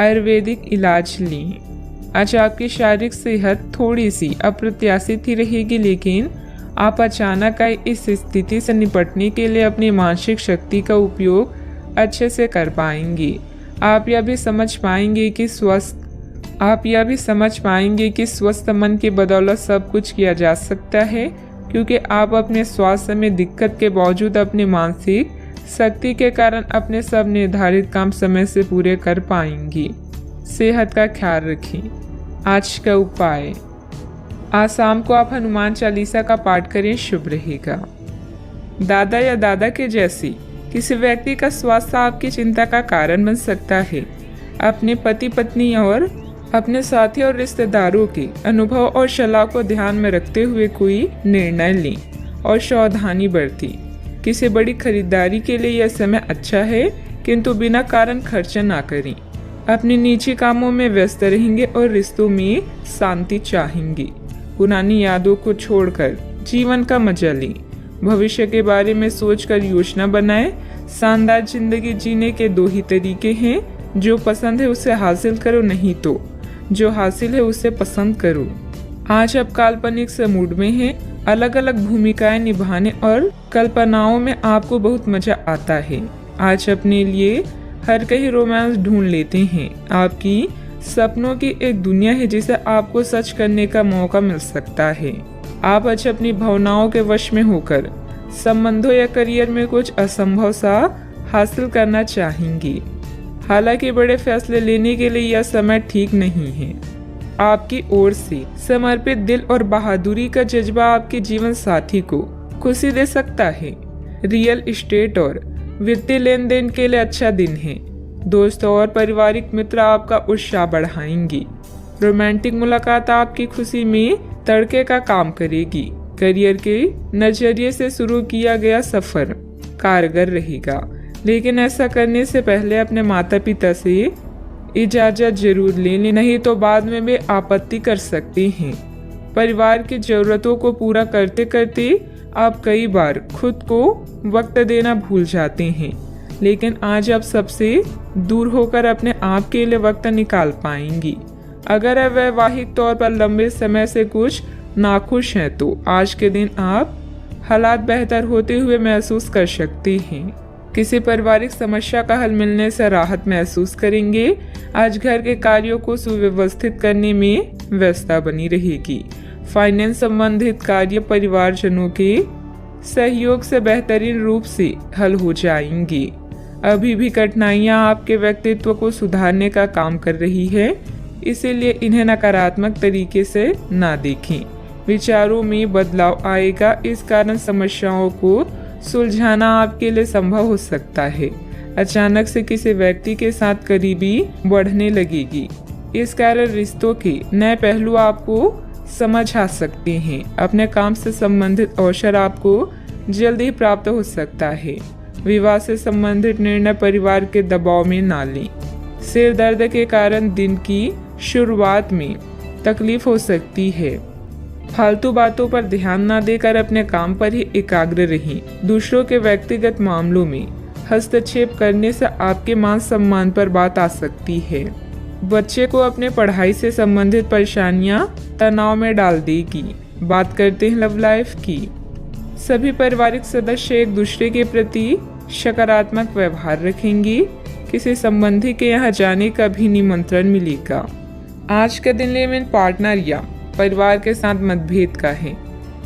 आयुर्वेदिक इलाज लें। आज आपकी शारीरिक सेहत थोड़ी सी अप्रत्याशित ही रहेगी, लेकिन आप अचानक आई इस स्थिति से निपटने के लिए अपनी मानसिक शक्ति का उपयोग अच्छे से कर पाएंगे। आप यह भी समझ पाएंगे कि स्वस्थ मन की बदौलत सब कुछ किया जा सकता है, क्योंकि आप अपने स्वास्थ्य में दिक्कत के बावजूद अपनी मानसिक शक्ति के कारण अपने सब निर्धारित काम समय से पूरे कर पाएंगी। सेहत का ख्याल रखें। आज का उपाय, आज शाम को आप हनुमान चालीसा का पाठ करें, शुभ रहेगा। दादा या दादा के जैसे किसी व्यक्ति का स्वास्थ्य आपकी चिंता का कारण बन सकता है। अपने पति पत्नी और अपने साथी और रिश्तेदारों के अनुभव और सलाह को ध्यान में रखते हुए कोई निर्णय लें और सावधानी बरतें। किसी बड़ी खरीदारी के लिए यह समय अच्छा है, किंतु बिना कारण खर्च ना करें। अपने निजी कामों में व्यस्त रहेंगे और रिश्तों में शांति चाहेंगे। पुरानी यादों को छोड़कर जीवन का मजा लें। भविष्य के बारे में सोचकर योजना बनाएं। शानदार जिंदगी जीने के दो ही तरीके हैं, जो पसंद है उसे हासिल करो, नहीं तो जो हासिल है उसे पसंद करो। आज आप काल्पनिक से मूड में हैं। अलग अलग भूमिकाएं निभाने और कल्पनाओं में आपको बहुत मजा आता है। आज अपने लिए हर कहीं रोमांस ढूंढ लेते हैं। आपकी सपनों की एक दुनिया है जिसे आपको सच करने का मौका मिल सकता है। आप आज अपनी भावनाओं के वश में होकर संबंधों या करियर में कुछ असंभव सा हासिल करना चाहेंगी। हालांकि बड़े फैसले लेने के लिए यह समय ठीक नहीं है। आपकी ओर से समर्पित दिल और बहादुरी का जज्बा आपके जीवन साथी को खुशी दे सकता है। रियल एस्टेट और वित्तीय लेन देन के लिए अच्छा दिन है। दोस्तों और पारिवारिक मित्र आपका उत्साह बढ़ाएंगी। रोमांटिक मुलाकात आपकी खुशी में तड़के का काम करेगी। करियर के नजरिए से शुरू किया गया सफर कारगर रहेगा, लेकिन ऐसा करने से पहले अपने माता पिता से इजाजत जरूर ले लें, नहीं तो बाद में वे आपत्ति कर सकते हैं। परिवार की जरूरतों को पूरा करते करते आप कई बार खुद को वक्त देना भूल जाते हैं, लेकिन आज आप सबसे दूर होकर अपने आप के लिए वक्त निकाल पाएंगी। अगर आप वैवाहिक तौर पर लंबे समय से कुछ नाखुश हैं तो आज के दिन आप हालात बेहतर होते हुए महसूस कर सकते हैं। किसी पारिवारिक समस्या का हल मिलने से राहत महसूस करेंगे। आज घर के कार्यों को सुव्यवस्थित करने में व्यस्तता बनी रहेगी। फाइनेंस संबंधित कार्य परिवारजनों के सहयोग से बेहतरीन रूप से हल हो जाएंगी। अभी भी कठिनाइयां आपके व्यक्तित्व को सुधारने का काम कर रही है, इसीलिए इन्हें नकारात्मक तरीके से ना देखें। विचारों में बदलाव आएगा, इस कारण समस्याओं को सुलझाना आपके लिए संभव हो सकता है। अचानक से किसी व्यक्ति के साथ करीबी बढ़ने लगेगी, इस कारण रिश्तों के नए पहलू आपको समझ आ सकते हैं। अपने काम से संबंधित अवसर आपको जल्दी प्राप्त हो सकता है। विवाह से संबंधित निर्णय परिवार के दबाव में ना लें। सिर दर्द के कारण दिन की शुरुआत में तकलीफ हो सकती है। फालतू बातों पर ध्यान न देकर अपने काम पर ही एकाग्र रहें। दूसरों के व्यक्तिगत मामलों में हस्तक्षेप करने से आपके मान सम्मान पर बात आ सकती है। बच्चे को अपने पढ़ाई से संबंधित परेशानियां तनाव में डाल देगी। बात करते हैं लव लाइफ की। सभी पारिवारिक सदस्य एक दूसरे के प्रति सकारात्मक व्यवहार रखेंगी। किसी संबंधी के यहाँ जाने का भी निमंत्रण मिलेगा। आज का दिन लिव इन पार्टनर या परिवार के साथ मतभेद का है,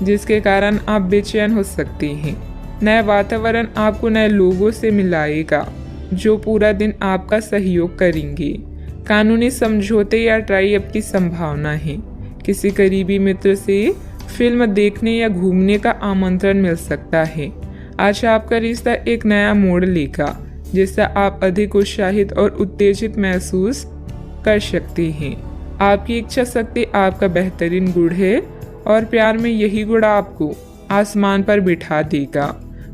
जिसके कारण आप बेचैन हो सकते हैं। नया वातावरण आपको नए लोगों से मिलाएगा जो पूरा दिन आपका सहयोग करेंगे। कानूनी समझौते या ट्राई अप की संभावना है। किसी करीबी मित्र से फिल्म देखने या घूमने का आमंत्रण मिल सकता है। आज आपका रिश्ता एक नया मोड़ लेगा, जिससे आप अधिक उत्साहित और उत्तेजित महसूस कर सकते हैं। आपकी इच्छा शक्ति आपका बेहतरीन गुण है और प्यार में यही गुण आपको आसमान पर बिठा देगा।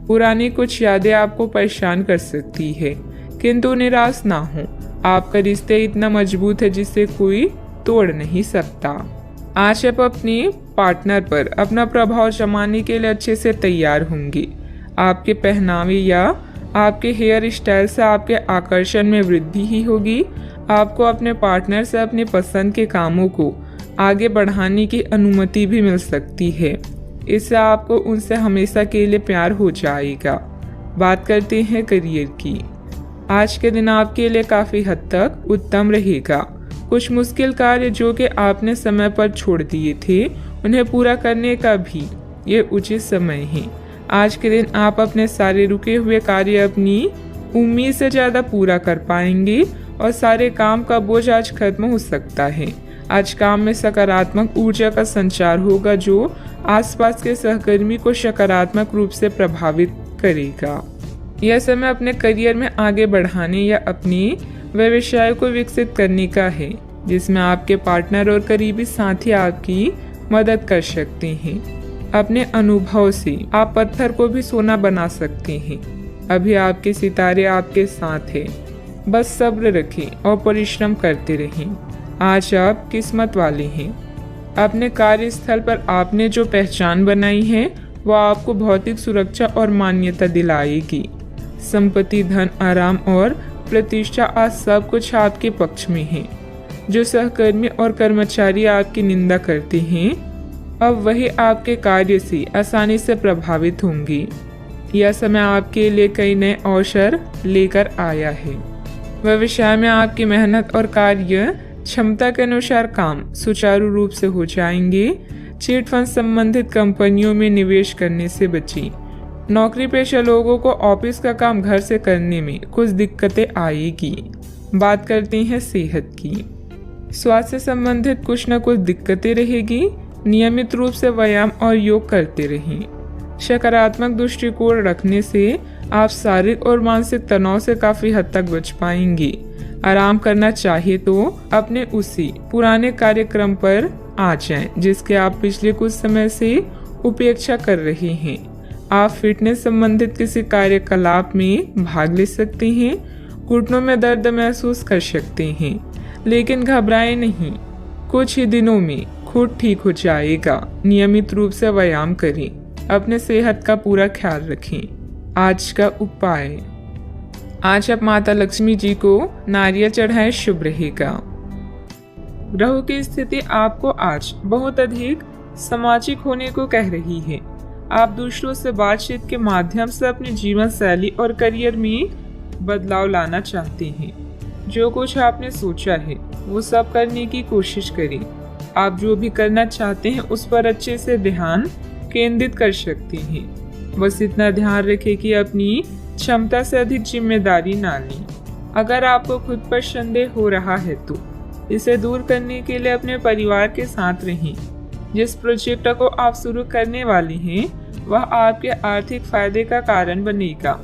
पुरानी कुछ यादें आपको परेशान कर सकती है, किंतु निराश ना हो। आपका रिश्ता इतना मजबूत है जिसे कोई तोड़ नहीं सकता। आज आप अपने पार्टनर पर अपना प्रभाव जमाने के लिए अच्छे से तैयार होंगे। आपके पहनावे या आपके हेयर स्टाइल से आपके आकर्षण में वृद्धि ही होगी। आपको अपने पार्टनर से अपने पसंद के कामों को आगे बढ़ाने की अनुमति भी मिल सकती है। इससे आपको उनसे हमेशा के लिए प्यार हो जाएगा। बात करते हैं करियर की। आज के दिन आपके लिए काफ़ी हद तक उत्तम रहेगा। कुछ मुश्किल कार्य जो कि आपने समय पर छोड़ दिए थे, उन्हें पूरा करने का भी ये उचित समय है। आज के दिन आप अपने सारे रुके हुए कार्य अपनी उम्मीद से ज़्यादा पूरा कर पाएंगे और सारे काम का बोझ आज खत्म हो सकता है। आज काम में सकारात्मक ऊर्जा का संचार होगा जो आसपास के सहकर्मी को सकारात्मक रूप से प्रभावित करेगा। यह समय अपने करियर में आगे बढ़ाने या अपने व्यवसाय को विकसित करने का है, जिसमें आपके पार्टनर और करीबी साथी आपकी मदद कर सकते हैं। अपने अनुभव से आप पत्थर को भी सोना बना सकते हैं। अभी आपके सितारे आपके साथ हैं, बस सब्र रखें और परिश्रम करते रहें। आज आप किस्मत वाले हैं। अपने कार्यस्थल पर आपने जो पहचान बनाई है वह आपको भौतिक सुरक्षा और मान्यता दिलाएगी। संपत्ति, धन, आराम और प्रतिष्ठा आज सब कुछ आपके पक्ष में है। जो सहकर्मी और कर्मचारी आपकी निंदा करते हैं, अब वही आपके कार्य से आसानी से प्रभावित होंगे। यह समय आपके लिए कई नए अवसर लेकर आया है। व्यवसाय में आपकी मेहनत और कार्य क्षमता के अनुसार काम सुचारू रूप से हो जाएंगे। चिट फंड संबंधित कंपनियों में निवेश करने से बचें। नौकरी पेशा लोगों को ऑफिस का काम घर से करने में कुछ दिक्कतें आएगी। बात करते हैं सेहत की। स्वास्थ्य से संबंधित कुछ न कुछ दिक्कतें रहेगी। नियमित रूप से व्यायाम और योग करते रहें। सकारात्मक दृष्टिकोण रखने से आप शारीरिक और मानसिक तनाव से काफी हद तक बच पाएंगे। आराम करना चाहिए तो अपने उसी पुराने कार्यक्रम पर आ जाएं, जिसके आप पिछले कुछ समय से उपेक्षा कर रहे हैं। आप फिटनेस संबंधित किसी कार्यकलाप में भाग ले सकते हैं। घुटनों में दर्द महसूस कर सकते हैं, लेकिन घबराएं नहीं, कुछ ही दिनों में खुद ठीक हो जाएगा। नियमित रूप से व्यायाम करें, अपने सेहत का पूरा ख्याल रखें। आज का उपाय, आज आप माता लक्ष्मी जी को नारियल चढ़ाएं, शुभ रहेगा। ग्रहों की स्थिति आपको आज बहुत अधिक सामाजिक होने को कह रही है। आप दूसरों से बातचीत के माध्यम से अपनी जीवन शैली और करियर में बदलाव लाना चाहते हैं। जो कुछ आपने सोचा है वो सब करने की कोशिश करें। आप जो भी करना चाहते हैं उस पर अच्छे से ध्यान केंद्रित कर सकते हैं। बस इतना ध्यान रखें कि अपनी क्षमता से अधिक जिम्मेदारी ना लें। अगर आपको खुद पर संदेह हो रहा है तो इसे दूर करने के लिए अपने परिवार के साथ रहें। जिस प्रोजेक्ट को आप शुरू करने वाले हैं वह आपके आर्थिक फायदे का कारण बनेगा।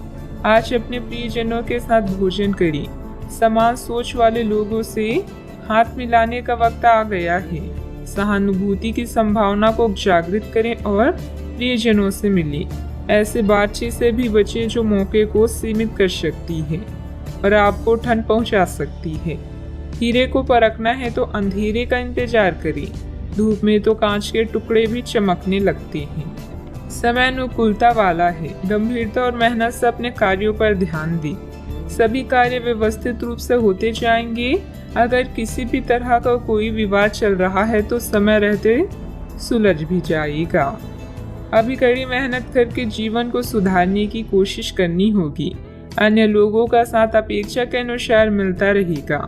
आज अपने प्रियजनों के साथ भोजन करें। समान सोच वाले लोगों से हाथ मिलाने का वक्त आ गया है। सहानुभूति की संभावना को जागृत करें और प्रियजनों से मिलें। ऐसे बातचीत से भी बचें जो मौके को सीमित कर सकती है और आपको ठंड पहुंचा सकती है। हीरे को परखना है तो अंधेरे का इंतजार करें। धूप में तो कांच के टुकड़े भी चमकने लगते हैं। समय अनुकूलता वाला है। गंभीरता और मेहनत से अपने कार्यों पर ध्यान दें। सभी कार्य व्यवस्थित रूप से होते जाएंगे। अगर किसी भी तरह का कोई विवाद चल रहा है तो समय रहते सुलझ भी जाएगा। अभी कड़ी मेहनत करके जीवन को सुधारने की कोशिश करनी होगी। अन्य लोगों का साथ अपेक्षा के अनुसार मिलता रहेगा,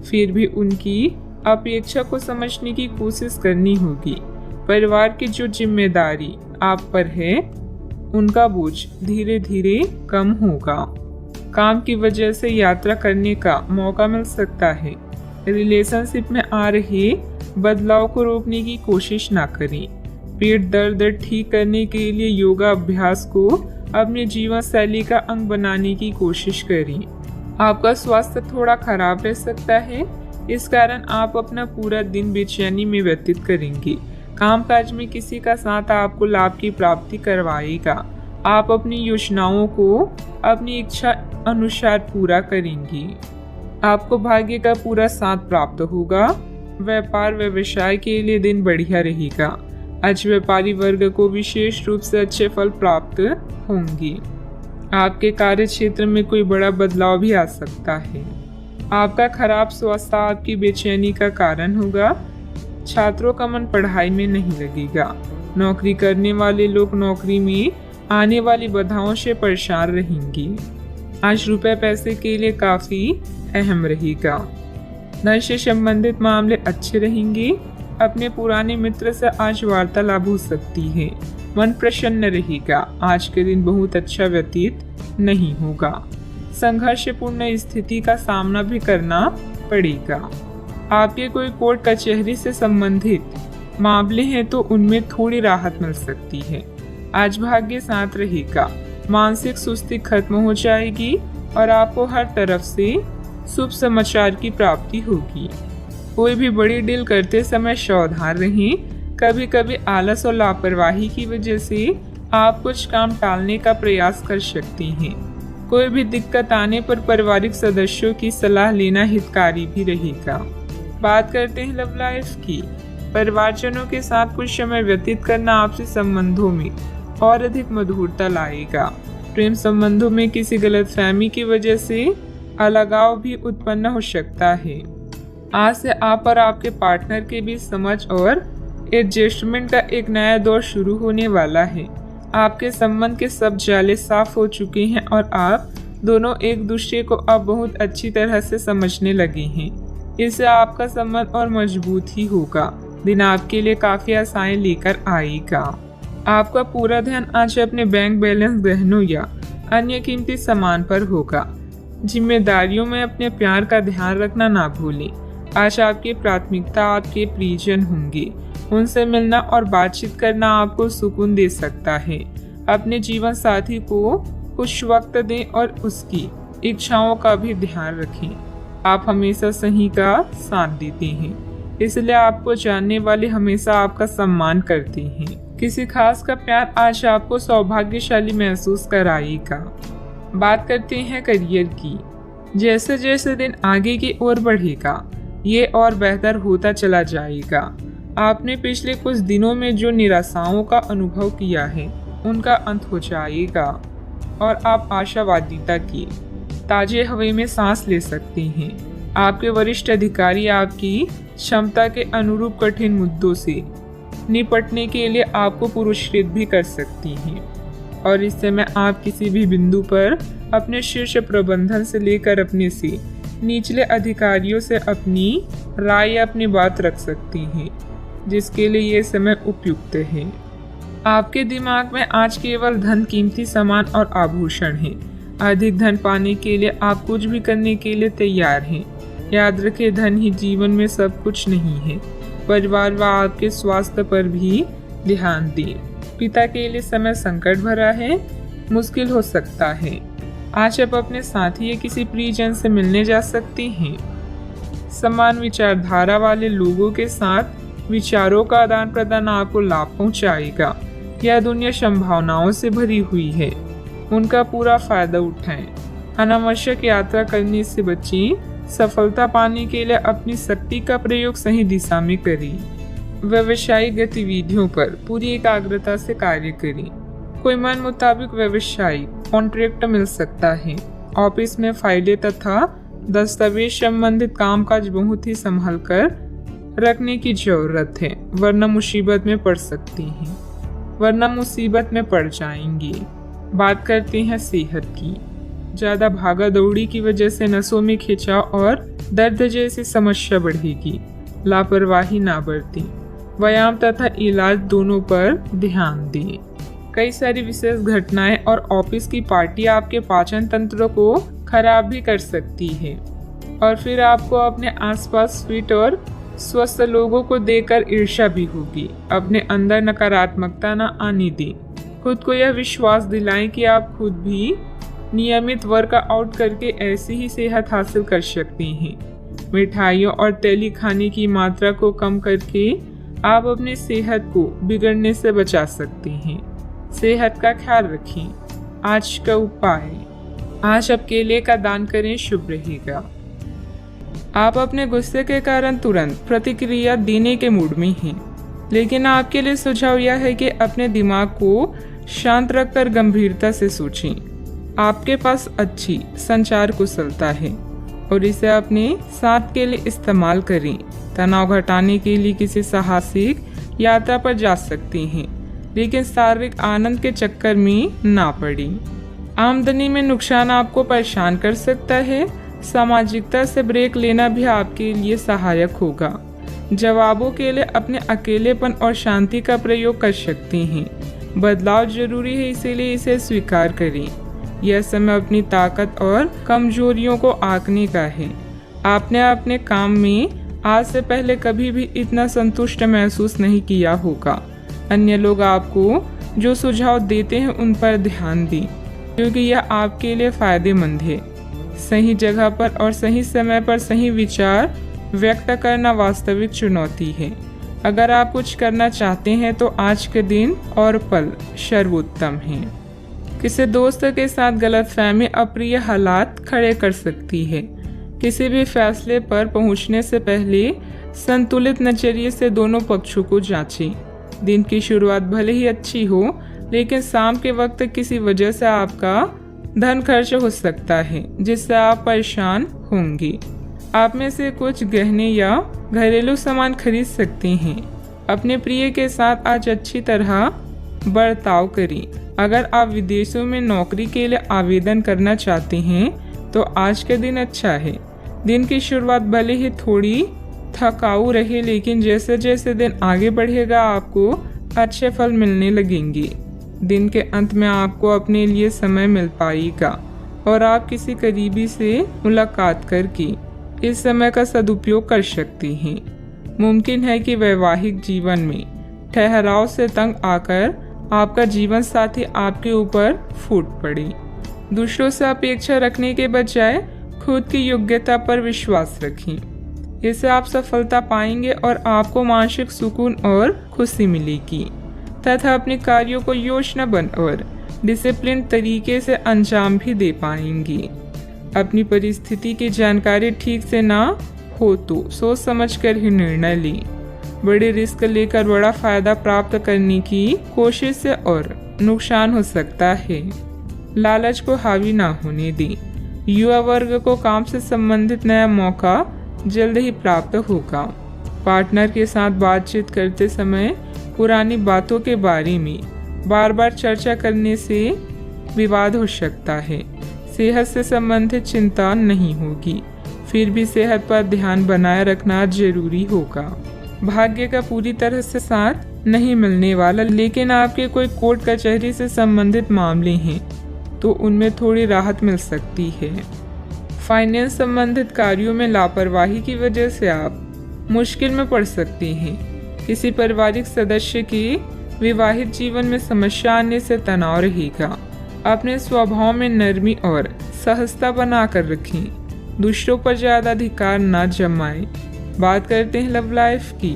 फिर भी उनकी अपेक्षा को समझने की कोशिश करनी होगी। परिवार की जो जिम्मेदारी आप पर है उनका बोझ धीरे धीरे कम होगा। काम की वजह से यात्रा करने का मौका मिल सकता है। रिलेशनशिप में आ रहे बदलाव को रोकने की कोशिश ना करें। पेट दर्द ठीक करने के लिए योगा अभ्यास को अपने जीवन शैली का अंग बनाने की कोशिश करें। आपका स्वास्थ्य थोड़ा खराब रह सकता है, इस कारण आप अपना पूरा दिन बेचैनी में व्यतीत करेंगे। कामकाज में किसी का साथ आपको लाभ की प्राप्ति करवाएगा। आप अपनी योजनाओं को अपनी इच्छा अनुसार पूरा करेंगे। आपको भाग्य का पूरा साथ प्राप्त होगा। व्यापार व्यवसाय के लिए दिन बढ़िया रहेगा। आज व्यापारी वर्ग को विशेष रूप से अच्छे फल प्राप्त होंगे। आपके कार्य क्षेत्र में कोई बड़ा बदलाव भी आ सकता है। आपका खराब स्वास्थ्य आपकी बेचैनी का कारण होगा। छात्रों का मन पढ़ाई में नहीं लगेगा। नौकरी करने वाले लोग नौकरी में आने वाली बाधाओं से परेशान रहेंगे। आज रुपए पैसे के लिए काफी अहम रहेगा। धन से संबंधित मामले अच्छे रहेंगे। अपने पुराने मित्र से आज वार्तालाप हो सकती है। मन प्रसन्न रहेगा। आज के दिन बहुत अच्छा व्यतीत नहीं होगा। संघर्षपूर्ण स्थिति का सामना भी करना पड़ेगा। आपके कोई कोर्ट कचहरी से संबंधित मामले हैं तो उनमें थोड़ी राहत मिल सकती है। आज भाग्य साथ रहेगा। मानसिक सुस्ती खत्म हो जाएगी और आपको हर तरफ से शुभ समाचार की प्राप्ति होगी। कोई भी बड़ी डील करते समय सावधान रहें। कभी कभी आलस और लापरवाही की वजह से आप कुछ काम टालने का प्रयास कर सकते हैं। कोई भी दिक्कत आने पर पारिवारिक सदस्यों की सलाह लेना हितकारी भी रहेगा। बात करते हैं लव लाइफ की। परिवारजनों के साथ कुछ समय व्यतीत करना आपसी संबंधों में और अधिक मधुरता लाएगा। प्रेम संबंधों में किसी गलतफहमी की वजह से अलगाव भी उत्पन्न हो सकता है। आज से आप और आपके पार्टनर के बीच समझ और एडजस्टमेंट का एक नया दौर शुरू होने वाला है। आपके संबंध के सब जाले साफ हो चुके हैं और आप दोनों एक दूसरे को अब बहुत अच्छी तरह से समझने लगे हैं। इससे आपका संबंध और मजबूत ही होगा। दिन आपके लिए काफी आशाएं लेकर आएगा। आपका पूरा ध्यान आज अपने बैंक बैलेंस, गहनों या अन्य कीमती सामान पर होगा। जिम्मेदारियों में अपने प्यार का ध्यान रखना ना भूलें। आज आपकी प्राथमिकता आपके प्रियजन होंगे। उनसे मिलना और बातचीत करना आपको सुकून दे सकता है। अपने जीवन साथी को कुछ वक्त दें और उसकी इच्छाओं का भी ध्यान रखें। आप हमेशा सही का साथ देते हैं, इसलिए आपको जानने वाले हमेशा आपका सम्मान करते हैं। किसी खास का प्यार आज आपको सौभाग्यशाली महसूस कराएगा। बात करते हैं करियर की। जैसे जैसे दिन आगे की ओर बढ़ेगा, ये और बेहतर होता चला जाएगा। आपने पिछले कुछ दिनों में जो निराशाओं का अनुभव किया है, उनका अंत हो जाएगा और आप आशावादिता की ताजे हवा में सांस ले सकते हैं। आपके वरिष्ठ अधिकारी आपकी क्षमता के अनुरूप कठिन मुद्दों से निपटने के लिए आपको पुरस्कृत भी कर सकती हैं और इस समय आप किसी भी बिंदु पर अपने शीर्ष प्रबंधन से लेकर अपने से निचले अधिकारियों से अपनी राय या अपनी बात रख सकती हैं, जिसके लिए ये समय उपयुक्त है। आपके दिमाग में आज केवल धन, कीमती सामान और आभूषण हैं। अधिक धन पाने के लिए आप कुछ भी करने के लिए तैयार हैं। याद रखें, धन ही जीवन में सब कुछ नहीं है। परिवार व आपके स्वास्थ्य पर भी ध्यान दें। पिता के लिए समय संकट भरा है, मुश्किल हो सकता है। आज आप अपने साथी या किसी प्रियजन से मिलने जा सकते हैं। समान विचारधारा वाले लोगों के साथ विचारों का आदान प्रदान आपको लाभ पहुंचाएगा। यह दुनिया संभावनाओं से भरी हुई है, उनका पूरा फायदा उठाएं। अनावश्यक यात्रा करने से बचें। सफलता पाने के लिए अपनी शक्ति का प्रयोग सही दिशा में करें। व्यावसायिक गतिविधियों पर पूरी एकाग्रता से कार्य करें। कोई मन मुताबिक व्यावसायिक कॉन्ट्रैक्ट मिल सकता है। ऑफिस में फाइलें तथा दस्तावेज संबंधित कामकाज बहुत ही संभाल कर रखने की जरूरत है, वरना मुसीबत में पड़ जाएंगे। बात करते हैं सेहत की। ज़्यादा भागा दौड़ी की वजह से नसों में खिंचाव और दर्द जैसी समस्या बढ़ेगी। लापरवाही ना बरतें। व्यायाम तथा इलाज दोनों पर ध्यान दें। कई सारी विशेष घटनाएं और ऑफिस की पार्टी आपके पाचन तंत्र को खराब भी कर सकती है और फिर आपको अपने आसपास फिट और स्वस्थ लोगों को देखकर ईर्ष्या भी होगी। अपने अंदर नकारात्मकता न आने दें। खुद को यह विश्वास दिलाएं कि आप खुद भी नियमित वर्कआउट करके ऐसी ही सेहत हासिल कर सकते हैं। मिठाइयों और तेली खाने की मात्रा को कम करके आप अपनी सेहत को बिगड़ने से बचा सकते हैं। सेहत का ख्याल रखें। आज का उपाय, आज आप केले का दान करें, शुभ रहेगा। आप अपने गुस्से के कारण तुरंत प्रतिक्रिया देने के मूड में हैं, लेकिन आपके लिए सुझाव यह है कि अपने दिमाग को शांत रखकर गंभीरता से सोचें। आपके पास अच्छी संचार कुशलता है और इसे अपने साथ के लिए इस्तेमाल करें। तनाव घटाने के लिए किसी साहसिक यात्रा पर जा सकते हैं, लेकिन शारीरिक आनंद के चक्कर में ना पड़ें। आमदनी में नुकसान आपको परेशान कर सकता है। सामाजिकता से ब्रेक लेना भी आपके लिए सहायक होगा। जवाबों के लिए अपने अकेलेपन और शांति का प्रयोग कर सकते हैं। बदलाव जरूरी है, इसीलिए इसे स्वीकार करें। यह समय अपनी ताकत और कमजोरियों को आंकने का है। आपने अपने काम में आज से पहले कभी भी इतना संतुष्ट महसूस नहीं किया होगा। अन्य लोग आपको जो सुझाव देते हैं उन पर ध्यान दें, क्योंकि यह आपके लिए फायदेमंद है। सही जगह पर और सही समय पर सही विचार व्यक्त करना वास्तविक चुनौती है। अगर आप कुछ करना चाहते हैं तो आज के दिन और पल सर्वोत्तम है। किसी दोस्त के साथ गलतफहमी अप्रिय हालात खड़े कर सकती है। किसी भी फैसले पर पहुंचने से पहले संतुलित नजरिए से दोनों पक्षों को जांचें। दिन की शुरुआत भले ही अच्छी हो, लेकिन शाम के वक्त किसी वजह से आपका धन खर्च हो सकता है, जिससे आप परेशान होंगे। आप में से कुछ गहने या घरेलू सामान खरीद सकते हैं। अपने प्रिय के साथ आज अच्छी तरह बर्ताव करें। अगर आप विदेशों में नौकरी के लिए आवेदन करना चाहते हैं तो आज के दिन अच्छा है। दिन की शुरुआत भले ही थोड़ी थकाऊ रहे, लेकिन जैसे जैसे दिन आगे बढ़ेगा आपको अच्छे फल मिलने लगेंगे। दिन के अंत में आपको अपने लिए समय मिल पाएगा और आप किसी करीबी से मुलाकात करके इस समय का सदुपयोग कर सकती हैं। मुमकिन है कि वैवाहिक जीवन में ठहराव से तंग आकर आपका जीवन साथी आपके ऊपर फूट पड़े। दूसरों से अपेक्षा रखने के बजाय खुद की योग्यता पर विश्वास रखें। इससे आप सफलता पाएंगे और आपको मानसिक सुकून और खुशी मिलेगी तथा अपने कार्यों को योजनाबद्ध और डिसिप्लिन तरीके से अंजाम भी दे पाएंगी। अपनी परिस्थिति की जानकारी ठीक से ना हो तो सोच समझकर ही निर्णय लें। बड़े रिस्क लेकर बड़ा फायदा प्राप्त करने की कोशिश से और नुकसान हो सकता है। लालच को हावी ना होने दें। युवा वर्ग को काम से संबंधित नया मौका जल्द ही प्राप्त होगा। पार्टनर के साथ बातचीत करते समय पुरानी बातों के बारे में बार बार चर्चा करने से विवाद हो सकता है। सेहत से संबंधित चिंता नहीं होगी, फिर भी सेहत पर ध्यान बनाए रखना जरूरी होगा। भाग्य का पूरी तरह से साथ नहीं मिलने वाला, लेकिन आपके कोई कोर्ट कचहरी से संबंधित मामले हैं तो उनमें थोड़ी राहत मिल सकती है। फाइनेंस संबंधित कार्यों में लापरवाही की वजह से आप मुश्किल में पड़ सकते हैं। किसी पारिवारिक सदस्य के विवाहित जीवन में समस्या आने से तनाव रहेगा। अपने स्वभाव में नरमी और सहजता बनाकर रखें। दूसरों पर ज्यादा अधिकार न जमाएं। बात करते हैं लव लाइफ की।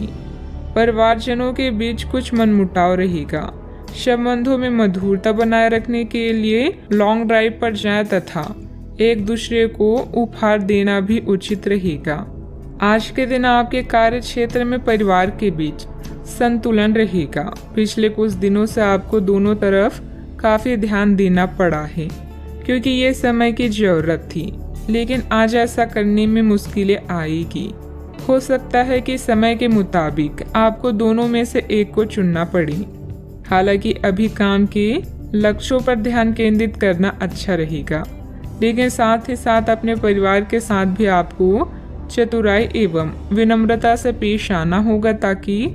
परिवारजनों के बीच कुछ मनमुटाव रहेगा। संबंधों में मधुरता बनाए रखने के लिए लॉन्ग ड्राइव पर जाएं तथा एक दूसरे को उपहार देना भी उचित रहेगा। आज के दिन आपके कार्य क्षेत्र में परिवार के बीच संतुलन रहेगा। पिछले कुछ दिनों से आपको दोनों तरफ काफी ध्यान देना पड़ा है क्योंकि ये समय की जरूरत थी, लेकिन आज ऐसा करने में मुश्किलें आएगी। हो सकता है कि समय के मुताबिक आपको दोनों में से एक को चुनना पड़े। हालांकि अभी काम के लक्ष्यों पर ध्यान केंद्रित करना अच्छा रहेगा, लेकिन साथ ही साथ अपने परिवार के साथ भी आपको चतुराई एवं विनम्रता से पेश आना होगा ताकि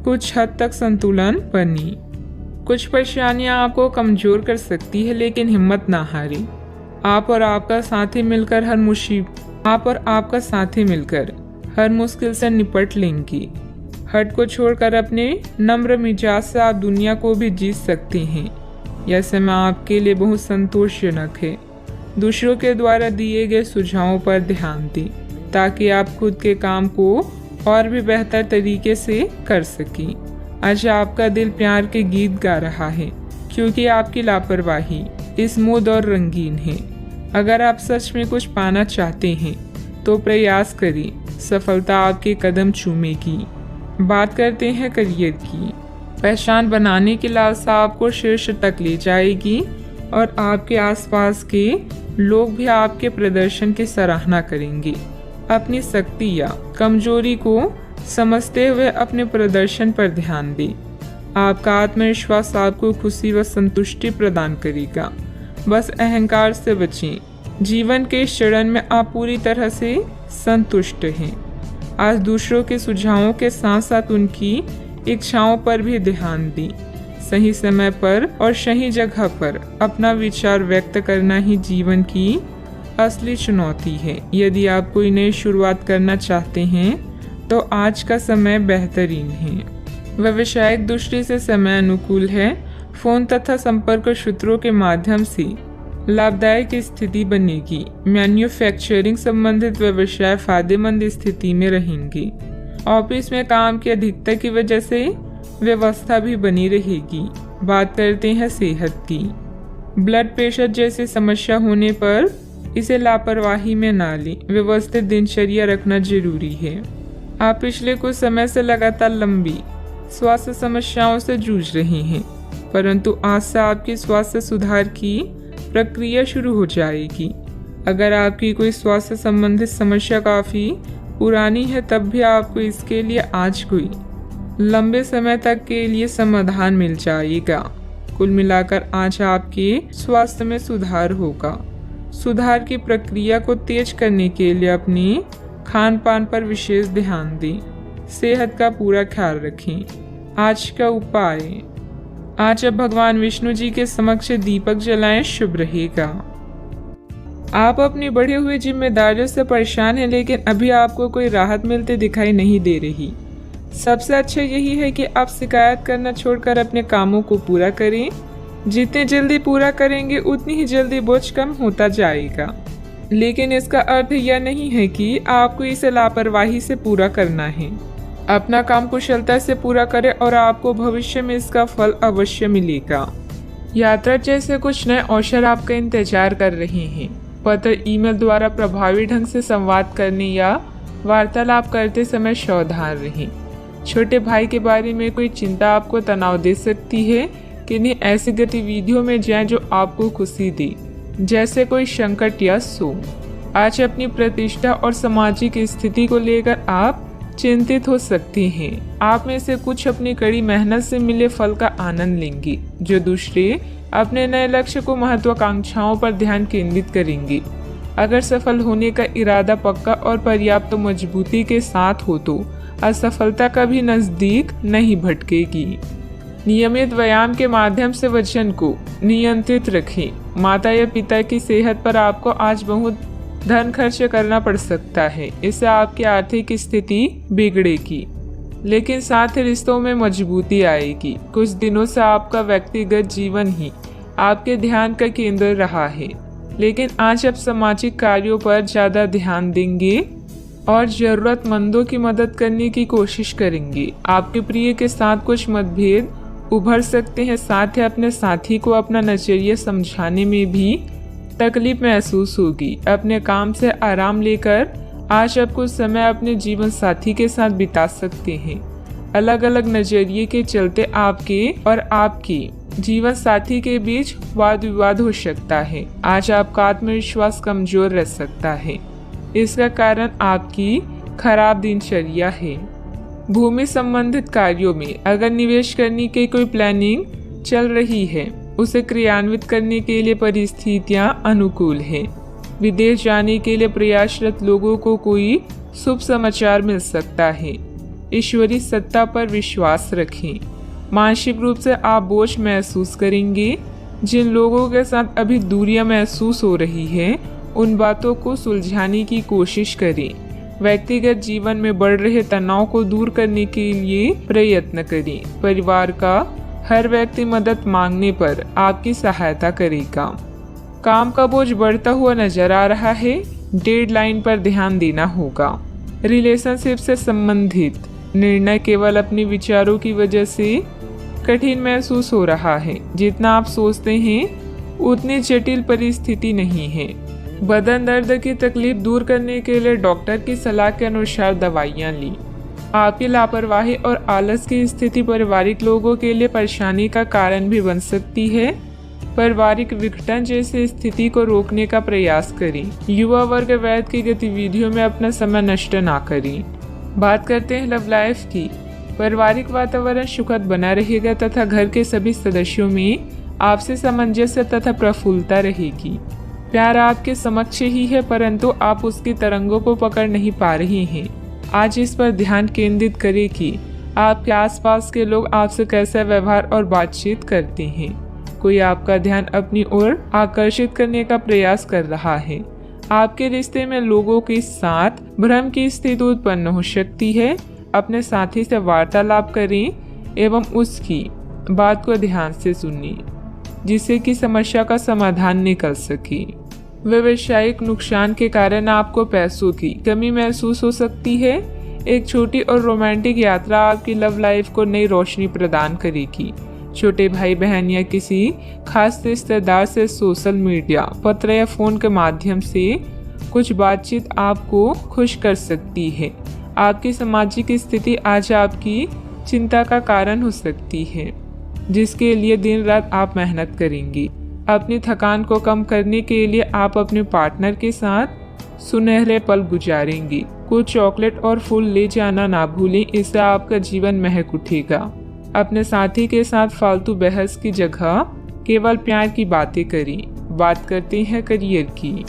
कुछ हद तक संतुलन बने। कुछ परेशानियां आपको कमजोर कर सकती है, लेकिन हिम्मत ना हारें। आप और आपका साथी मिलकर हर मुश्किल से निपट लेंगी। हट को छोड़कर अपने नम्र मिजाज से आप दुनिया को भी जीत सकते हैं। यह समय आपके लिए बहुत संतोषजनक है। दूसरों के द्वारा दिए गए सुझावों पर ध्यान दें ताकि आप खुद के काम को और भी बेहतर तरीके से कर सकें। आज आपका दिल प्यार के गीत गा रहा है क्योंकि आपकी लापरवाही स्मूथ और रंगीन है। अगर आप सच में कुछ पाना चाहते हैं तो प्रयास करें, सफलता आपके कदम चूमेगी। बात करते हैं करियर की। पहचान बनाने की लालसा आपको शीर्ष तक ले जाएगी और आपके आसपास के लोग भी आपके प्रदर्शन की सराहना करेंगे। अपनी शक्ति या कमजोरी को समझते हुए अपने प्रदर्शन पर ध्यान दें। आपका आत्मविश्वास आपको खुशी व संतुष्टि प्रदान करेगा। बस अहंकार से बचें। जीवन के इस चरण में आप पूरी तरह से संतुष्ट हैं। आज दूसरों के सुझावों के साथ साथ उनकी इच्छाओं पर भी ध्यान दें। सही समय पर और सही जगह पर अपना विचार व्यक्त करना ही जीवन की असली चुनौती है। यदि आप कोई नई शुरुआत करना चाहते हैं तो आज का समय बेहतरीन है। व्यावसायिक दृष्टि से समय अनुकूल है। फोन तथा संपर्क सूत्रों के माध्यम से लाभदायक स्थिति बनेगी। मैन्युफैक्चरिंग संबंधित व्यवसाय फायदेमंद स्थिति में रहेंगे। ऑफिस में काम की अधिकता की वजह से व्यवस्था भी बनी रहेगी। बात करते हैं सेहत की। ब्लड प्रेशर जैसी समस्या होने पर इसे लापरवाही में ना लें। व्यवस्थित दिनचर्या रखना जरूरी है। आप पिछले कुछ समय से लगातार लंबी स्वास्थ्य समस्याओं से जूझ रहे हैं, परंतु आज से आपकी स्वास्थ्य सुधार की प्रक्रिया शुरू हो जाएगी। अगर आपकी कोई स्वास्थ्य संबंधित समस्या काफी पुरानी है तब भी आपको इसके लिए आज कोई लंबे समय तक के लिए समाधान मिल जाएगा। कुल मिलाकर आज आपके स्वास्थ्य में सुधार होगा। सुधार की प्रक्रिया को तेज करने के लिए अपनी खान पान पर विशेष ध्यान दें। सेहत का पूरा ख्याल रखें। आज का उपाय, आज आप भगवान विष्णु जी के समक्ष दीपक जलाएं, शुभ रहेगा। आप अपनी बढ़ी हुई जिम्मेदारियों से परेशान हैं, लेकिन अभी आपको कोई राहत मिलती दिखाई नहीं दे रही। सबसे अच्छा यही है कि आप शिकायत करना छोड़कर अपने कामों को पूरा करें। जितने जल्दी पूरा करेंगे उतनी ही जल्दी बोझ कम होता जाएगा। लेकिन इसका अर्थ यह नहीं है कि आपको इसे लापरवाही से पूरा करना है। अपना काम कुशलता से पूरा करें और आपको भविष्य में इसका फल अवश्य मिलेगा। यात्रा जैसे कुछ नए अवसर आपका इंतजार कर रहे हैं। पत्र, ईमेल द्वारा प्रभावी ढंग से संवाद करने या वार्तालाप करते समय सावधान रहें। छोटे भाई के बारे में कोई चिंता आपको तनाव दे सकती है। किन्हीं ऐसी गतिविधियों में जाएं जो आपको खुशी दे, जैसे कोई संकट या शोक। आज अपनी प्रतिष्ठा और सामाजिक स्थिति को लेकर आप चिंतित हो सकते हैं। आप में से कुछ अपनी कड़ी मेहनत से मिले फल का आनंद लेंगे, जो दूसरे अपने नए लक्ष्य को महत्वाकांक्षाओं पर ध्यान केंद्रित करेंगे। अगर सफल होने का इरादा पक्का और पर्याप्त मजबूती के साथ हो तो असफलता कभी नजदीक नहीं भटकेगी। नियमित व्यायाम के माध्यम से वजन को नियंत्रित रखें। माता या पिता की सेहत पर आपको आज बहुत धन खर्च करना पड़ सकता है। इससे आपकी आर्थिक स्थिति बिगड़ेगी, लेकिन साथ ही रिश्तों में मजबूती आएगी। कुछ दिनों से आपका व्यक्तिगत जीवन ही आपके ध्यान का केंद्र रहा है, लेकिन आज आप सामाजिक कार्यों पर ज़्यादा ध्यान देंगे और ज़रूरतमंदों की मदद करने की कोशिश करेंगे। आपके प्रिय के साथ कुछ मतभेद उभर सकते हैं। साथ ही अपने साथी को अपना नजरिया समझाने में भी तकलीफ महसूस होगी। अपने काम से आराम लेकर आज आप कुछ समय अपने जीवन साथी के साथ बिता सकते हैं। अलग अलग नजरिए के चलते आपके और आपकी जीवन साथी के बीच वाद विवाद हो सकता है। आज आपका आत्मविश्वास कमजोर रह सकता है। इसका कारण आपकी खराब दिनचर्या है। भूमि संबंधित कार्यों में अगर निवेश करने की कोई प्लानिंग चल रही है, उसे क्रियान्वित करने के लिए परिस्थितियां अनुकूल हैं। विदेश जाने के लिए प्रयासरत लोगों को कोई शुभ समाचार मिल सकता है। ईश्वरी सत्ता पर विश्वास रखें। मानसिक रूप से आप बोझ महसूस करेंगे। जिन लोगों के साथ अभी दूरियां महसूस हो रही है, उन बातों को सुलझाने की कोशिश करें। व्यक्तिगत जीवन में बढ़ रहे तनाव को दूर करने के लिए प्रयत्न करें। परिवार का हर व्यक्ति मदद मांगने पर आपकी सहायता करेगा। काम का बोझ बढ़ता हुआ नजर आ रहा है। डेडलाइन पर ध्यान देना होगा। रिलेशनशिप से संबंधित निर्णय केवल अपने विचारों की वजह से कठिन महसूस हो रहा है। जितना आप सोचते हैं उतनी जटिल परिस्थिति नहीं है। बदन दर्द की तकलीफ दूर करने के लिए डॉक्टर की सलाह के अनुसार दवाइयाँ ली। आपकी लापरवाही और आलस की स्थिति पारिवारिक लोगों के लिए परेशानी का कारण भी बन सकती है। पारिवारिक विघटन जैसी स्थिति को रोकने का प्रयास करें। युवा वर्ग वैध की गतिविधियों में अपना समय नष्ट ना करें। बात करते हैं लव लाइफ की। पारिवारिक वातावरण सुखद बना रहेगा तथा घर के सभी सदस्यों में आपसी सामंजस्य तथा प्रफुल्लता रहेगी। प्यार आपके समक्ष ही है, परंतु आप उसकी तरंगों को पकड़ नहीं पा रहे हैं। आज इस पर ध्यान केंद्रित करें कि आपके आसपास के लोग आपसे कैसा व्यवहार और बातचीत करते हैं। कोई आपका ध्यान अपनी ओर आकर्षित करने का प्रयास कर रहा है। आपके रिश्ते में लोगों के साथ भ्रम की स्थिति उत्पन्न हो सकती है। अपने साथी से वार्तालाप करें एवं उसकी बात को ध्यान से सुनिए, जिससे कि समस्या का समाधान निकल सके। व्यावसायिक नुकसान के कारण आपको पैसों की कमी महसूस हो सकती है। एक छोटी और रोमांटिक यात्रा आपकी लव लाइफ को नई रोशनी प्रदान करेगी। छोटे भाई बहन या किसी खास रिश्तेदार से सोशल मीडिया, पत्र या फोन के माध्यम से कुछ बातचीत आपको खुश कर सकती है। आपकी सामाजिक स्थिति आज आपकी चिंता का कारण हो सकती है, जिसके लिए दिन रात आप मेहनत करेंगी। अपनी थकान को कम करने के लिए आप अपने पार्टनर के साथ सुनहरे पल गुजारेंगे। कुछ चॉकलेट और फूल ले जाना ना भूलें, इससे आपका जीवन महक उठेगा। अपने साथी के साथ फालतू बहस की जगह केवल प्यार की बातें करें। बात करते हैं करियर की।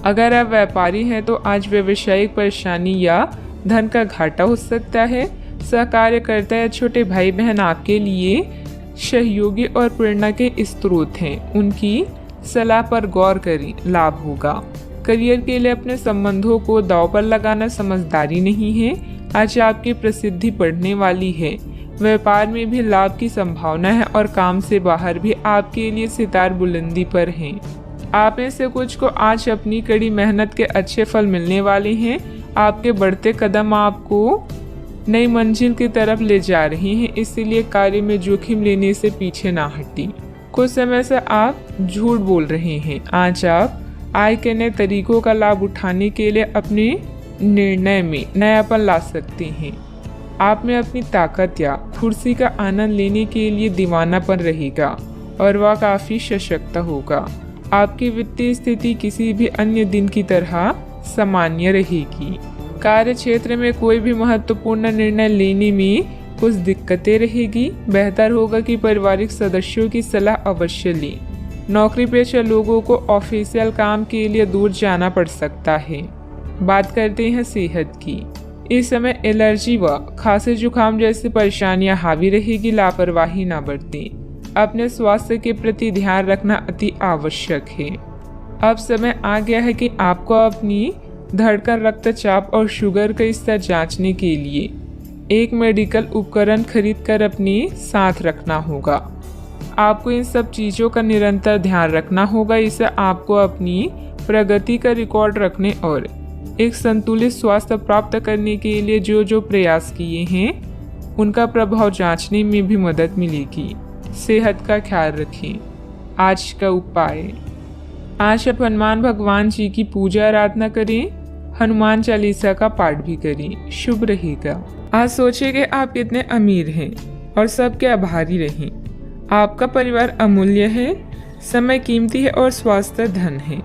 अगर आप व्यापारी हैं तो आज व्यवसायिक परेशानी या धन का घाटा हो सकता है। सहकार्यकर्ता या छोटे भाई बहन आपके लिए सहयोगी और प्रेरणा के स्रोत हैं। उनकी सलाह पर गौर करें, लाभ होगा। करियर के लिए अपने संबंधों को दांव पर लगाना समझदारी नहीं है। आज आपकी प्रसिद्धि बढ़ने वाली है। व्यापार में भी लाभ की संभावना है और काम से बाहर भी आपके लिए सितार बुलंदी पर हैं। आप में से कुछ को आज अपनी कड़ी मेहनत के अच्छे फल मिलने वाले हैं। आपके बढ़ते कदम आपको नई मंजिल की तरफ ले जा रहे हैं, इसीलिए कार्य में जोखिम लेने से पीछे ना हटें। कुछ समय से आप झूठ बोल रहे हैं। आज आप आय के नए तरीकों का लाभ उठाने के लिए अपने निर्णय में नयापन ला सकते हैं। आप में अपनी ताकत या फुर्ती का आनंद लेने के लिए दीवानापन रहेगा और वह काफी सशक्त होगा। आपकी वित्तीय स्थिति किसी भी अन्य दिन की तरह सामान्य रहेगी। कार्य क्षेत्र में कोई भी महत्वपूर्ण निर्णय लेने में कुछ दिक्कतें रहेगी। बेहतर होगा कि पारिवारिक सदस्यों की सलाह अवश्य लें। नौकरी पेशा लोगों को ऑफिशियल काम के लिए दूर जाना पड़ सकता है। बात करते हैं सेहत की। इस समय एलर्जी व खांसी जुकाम जैसी परेशानियां हावी रहेगी। लापरवाही ना बरतें। अपने स्वास्थ्य के प्रति ध्यान रखना अति आवश्यक है। अब समय आ गया है कि आपको अपनी धड़कन, रक्तचाप और शुगर का स्तर जांचने के लिए एक मेडिकल उपकरण खरीद कर अपने साथ रखना होगा। आपको इन सब चीज़ों का निरंतर ध्यान रखना होगा। इससे आपको अपनी प्रगति का रिकॉर्ड रखने और एक संतुलित स्वास्थ्य प्राप्त करने के लिए जो प्रयास किए हैं उनका प्रभाव जांचने में भी मदद मिलेगी। सेहत का ख्याल रखें। आज का उपाय, आज आप हनुमान भगवान जी की पूजा आराधना करें। हनुमान चालीसा का पाठ भी करें, शुभ रहेगा। आज सोचें कि आप कितने अमीर हैं और सबके आभारी रहें। आपका परिवार अमूल्य है, समय कीमती है और स्वास्थ्य धन है।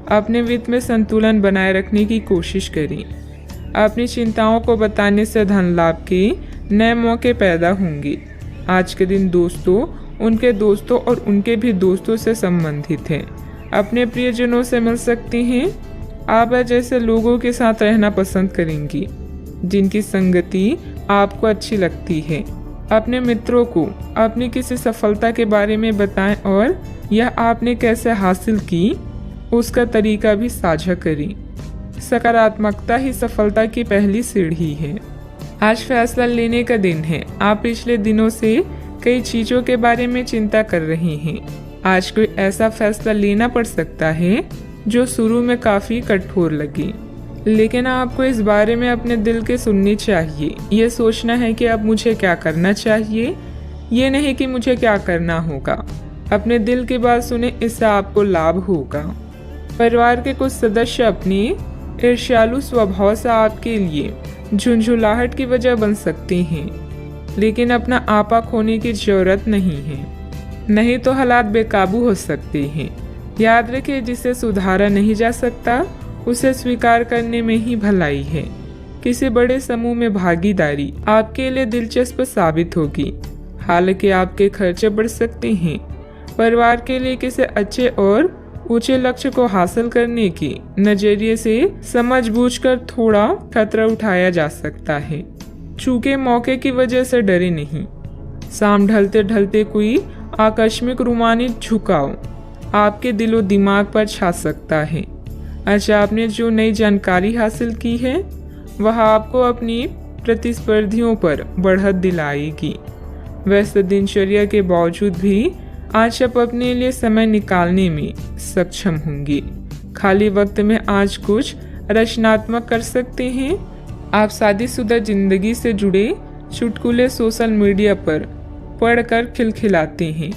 अपने वित्त में संतुलन बनाए रखने की कोशिश करें। अपनी चिंताओं को बताने से धन लाभ के नए मौके पैदा होंगे। आज के दिन दोस्तों, उनके दोस्तों और उनके भी दोस्तों से संबंधित हैं। अपने प्रियजनों से मिल सकते हैं। आप जैसे लोगों के साथ रहना पसंद करेंगी जिनकी संगति आपको अच्छी लगती है। अपने मित्रों को अपनी किसी सफलता के बारे में बताएं और यह आपने कैसे हासिल की उसका तरीका भी साझा करें। सकारात्मकता ही सफलता की पहली सीढ़ी है। आज फैसला लेने का दिन है। आप पिछले दिनों से कई चीज़ों के बारे में चिंता कर रहे हैं। आज कोई ऐसा फैसला लेना पड़ सकता है जो शुरू में काफ़ी कठोर लगे, लेकिन आपको इस बारे में अपने दिल के सुननी चाहिए। ये सोचना है कि अब मुझे क्या करना चाहिए, ये नहीं कि मुझे क्या करना होगा। अपने दिल की बात सुने, इससे आपको लाभ होगा। परिवार के कुछ सदस्य अपनी ईर्ष्यालु स्वभाव से आपके लिए झुंझुलाहट की वजह बन सकते हैं, लेकिन अपना आपा खोने की जरूरत नहीं है, नहीं तो हालात बेकाबू हो सकते हैं। याद रखिए, जिसे सुधारा नहीं जा सकता उसे स्वीकार करने में ही भलाई है। किसी बड़े समूह में भागीदारी आपके लिए दिलचस्प साबित होगी, हालांकि आपके खर्चे बढ़ सकते हैं। परिवार के लिए किसी अच्छे और ऊंचे लक्ष्य को हासिल करने के नजरिए से समझबूझकर थोड़ा खतरा उठाया जा सकता है। चूंकि मौके की वजह से डरे नहीं। शाम ढलते ढलते कोई आकस्मिक रोमांचिक झुकाव आपके दिलो दिमाग पर छा सकता है। अच्छा, आपने जो नई जानकारी हासिल की है वह आपको अपनी प्रतिस्पर्धियों पर बढ़त दिलाएगी। वैसे दिनचर्या के बावजूद भी आज आप अपने लिए समय निकालने में सक्षम होंगे। खाली वक्त में आज कुछ रचनात्मक कर सकते हैं। आप शादीशुदा जिंदगी से जुड़े चुटकुले सोशल मीडिया पर पढ़कर खिलखिलाते हैं,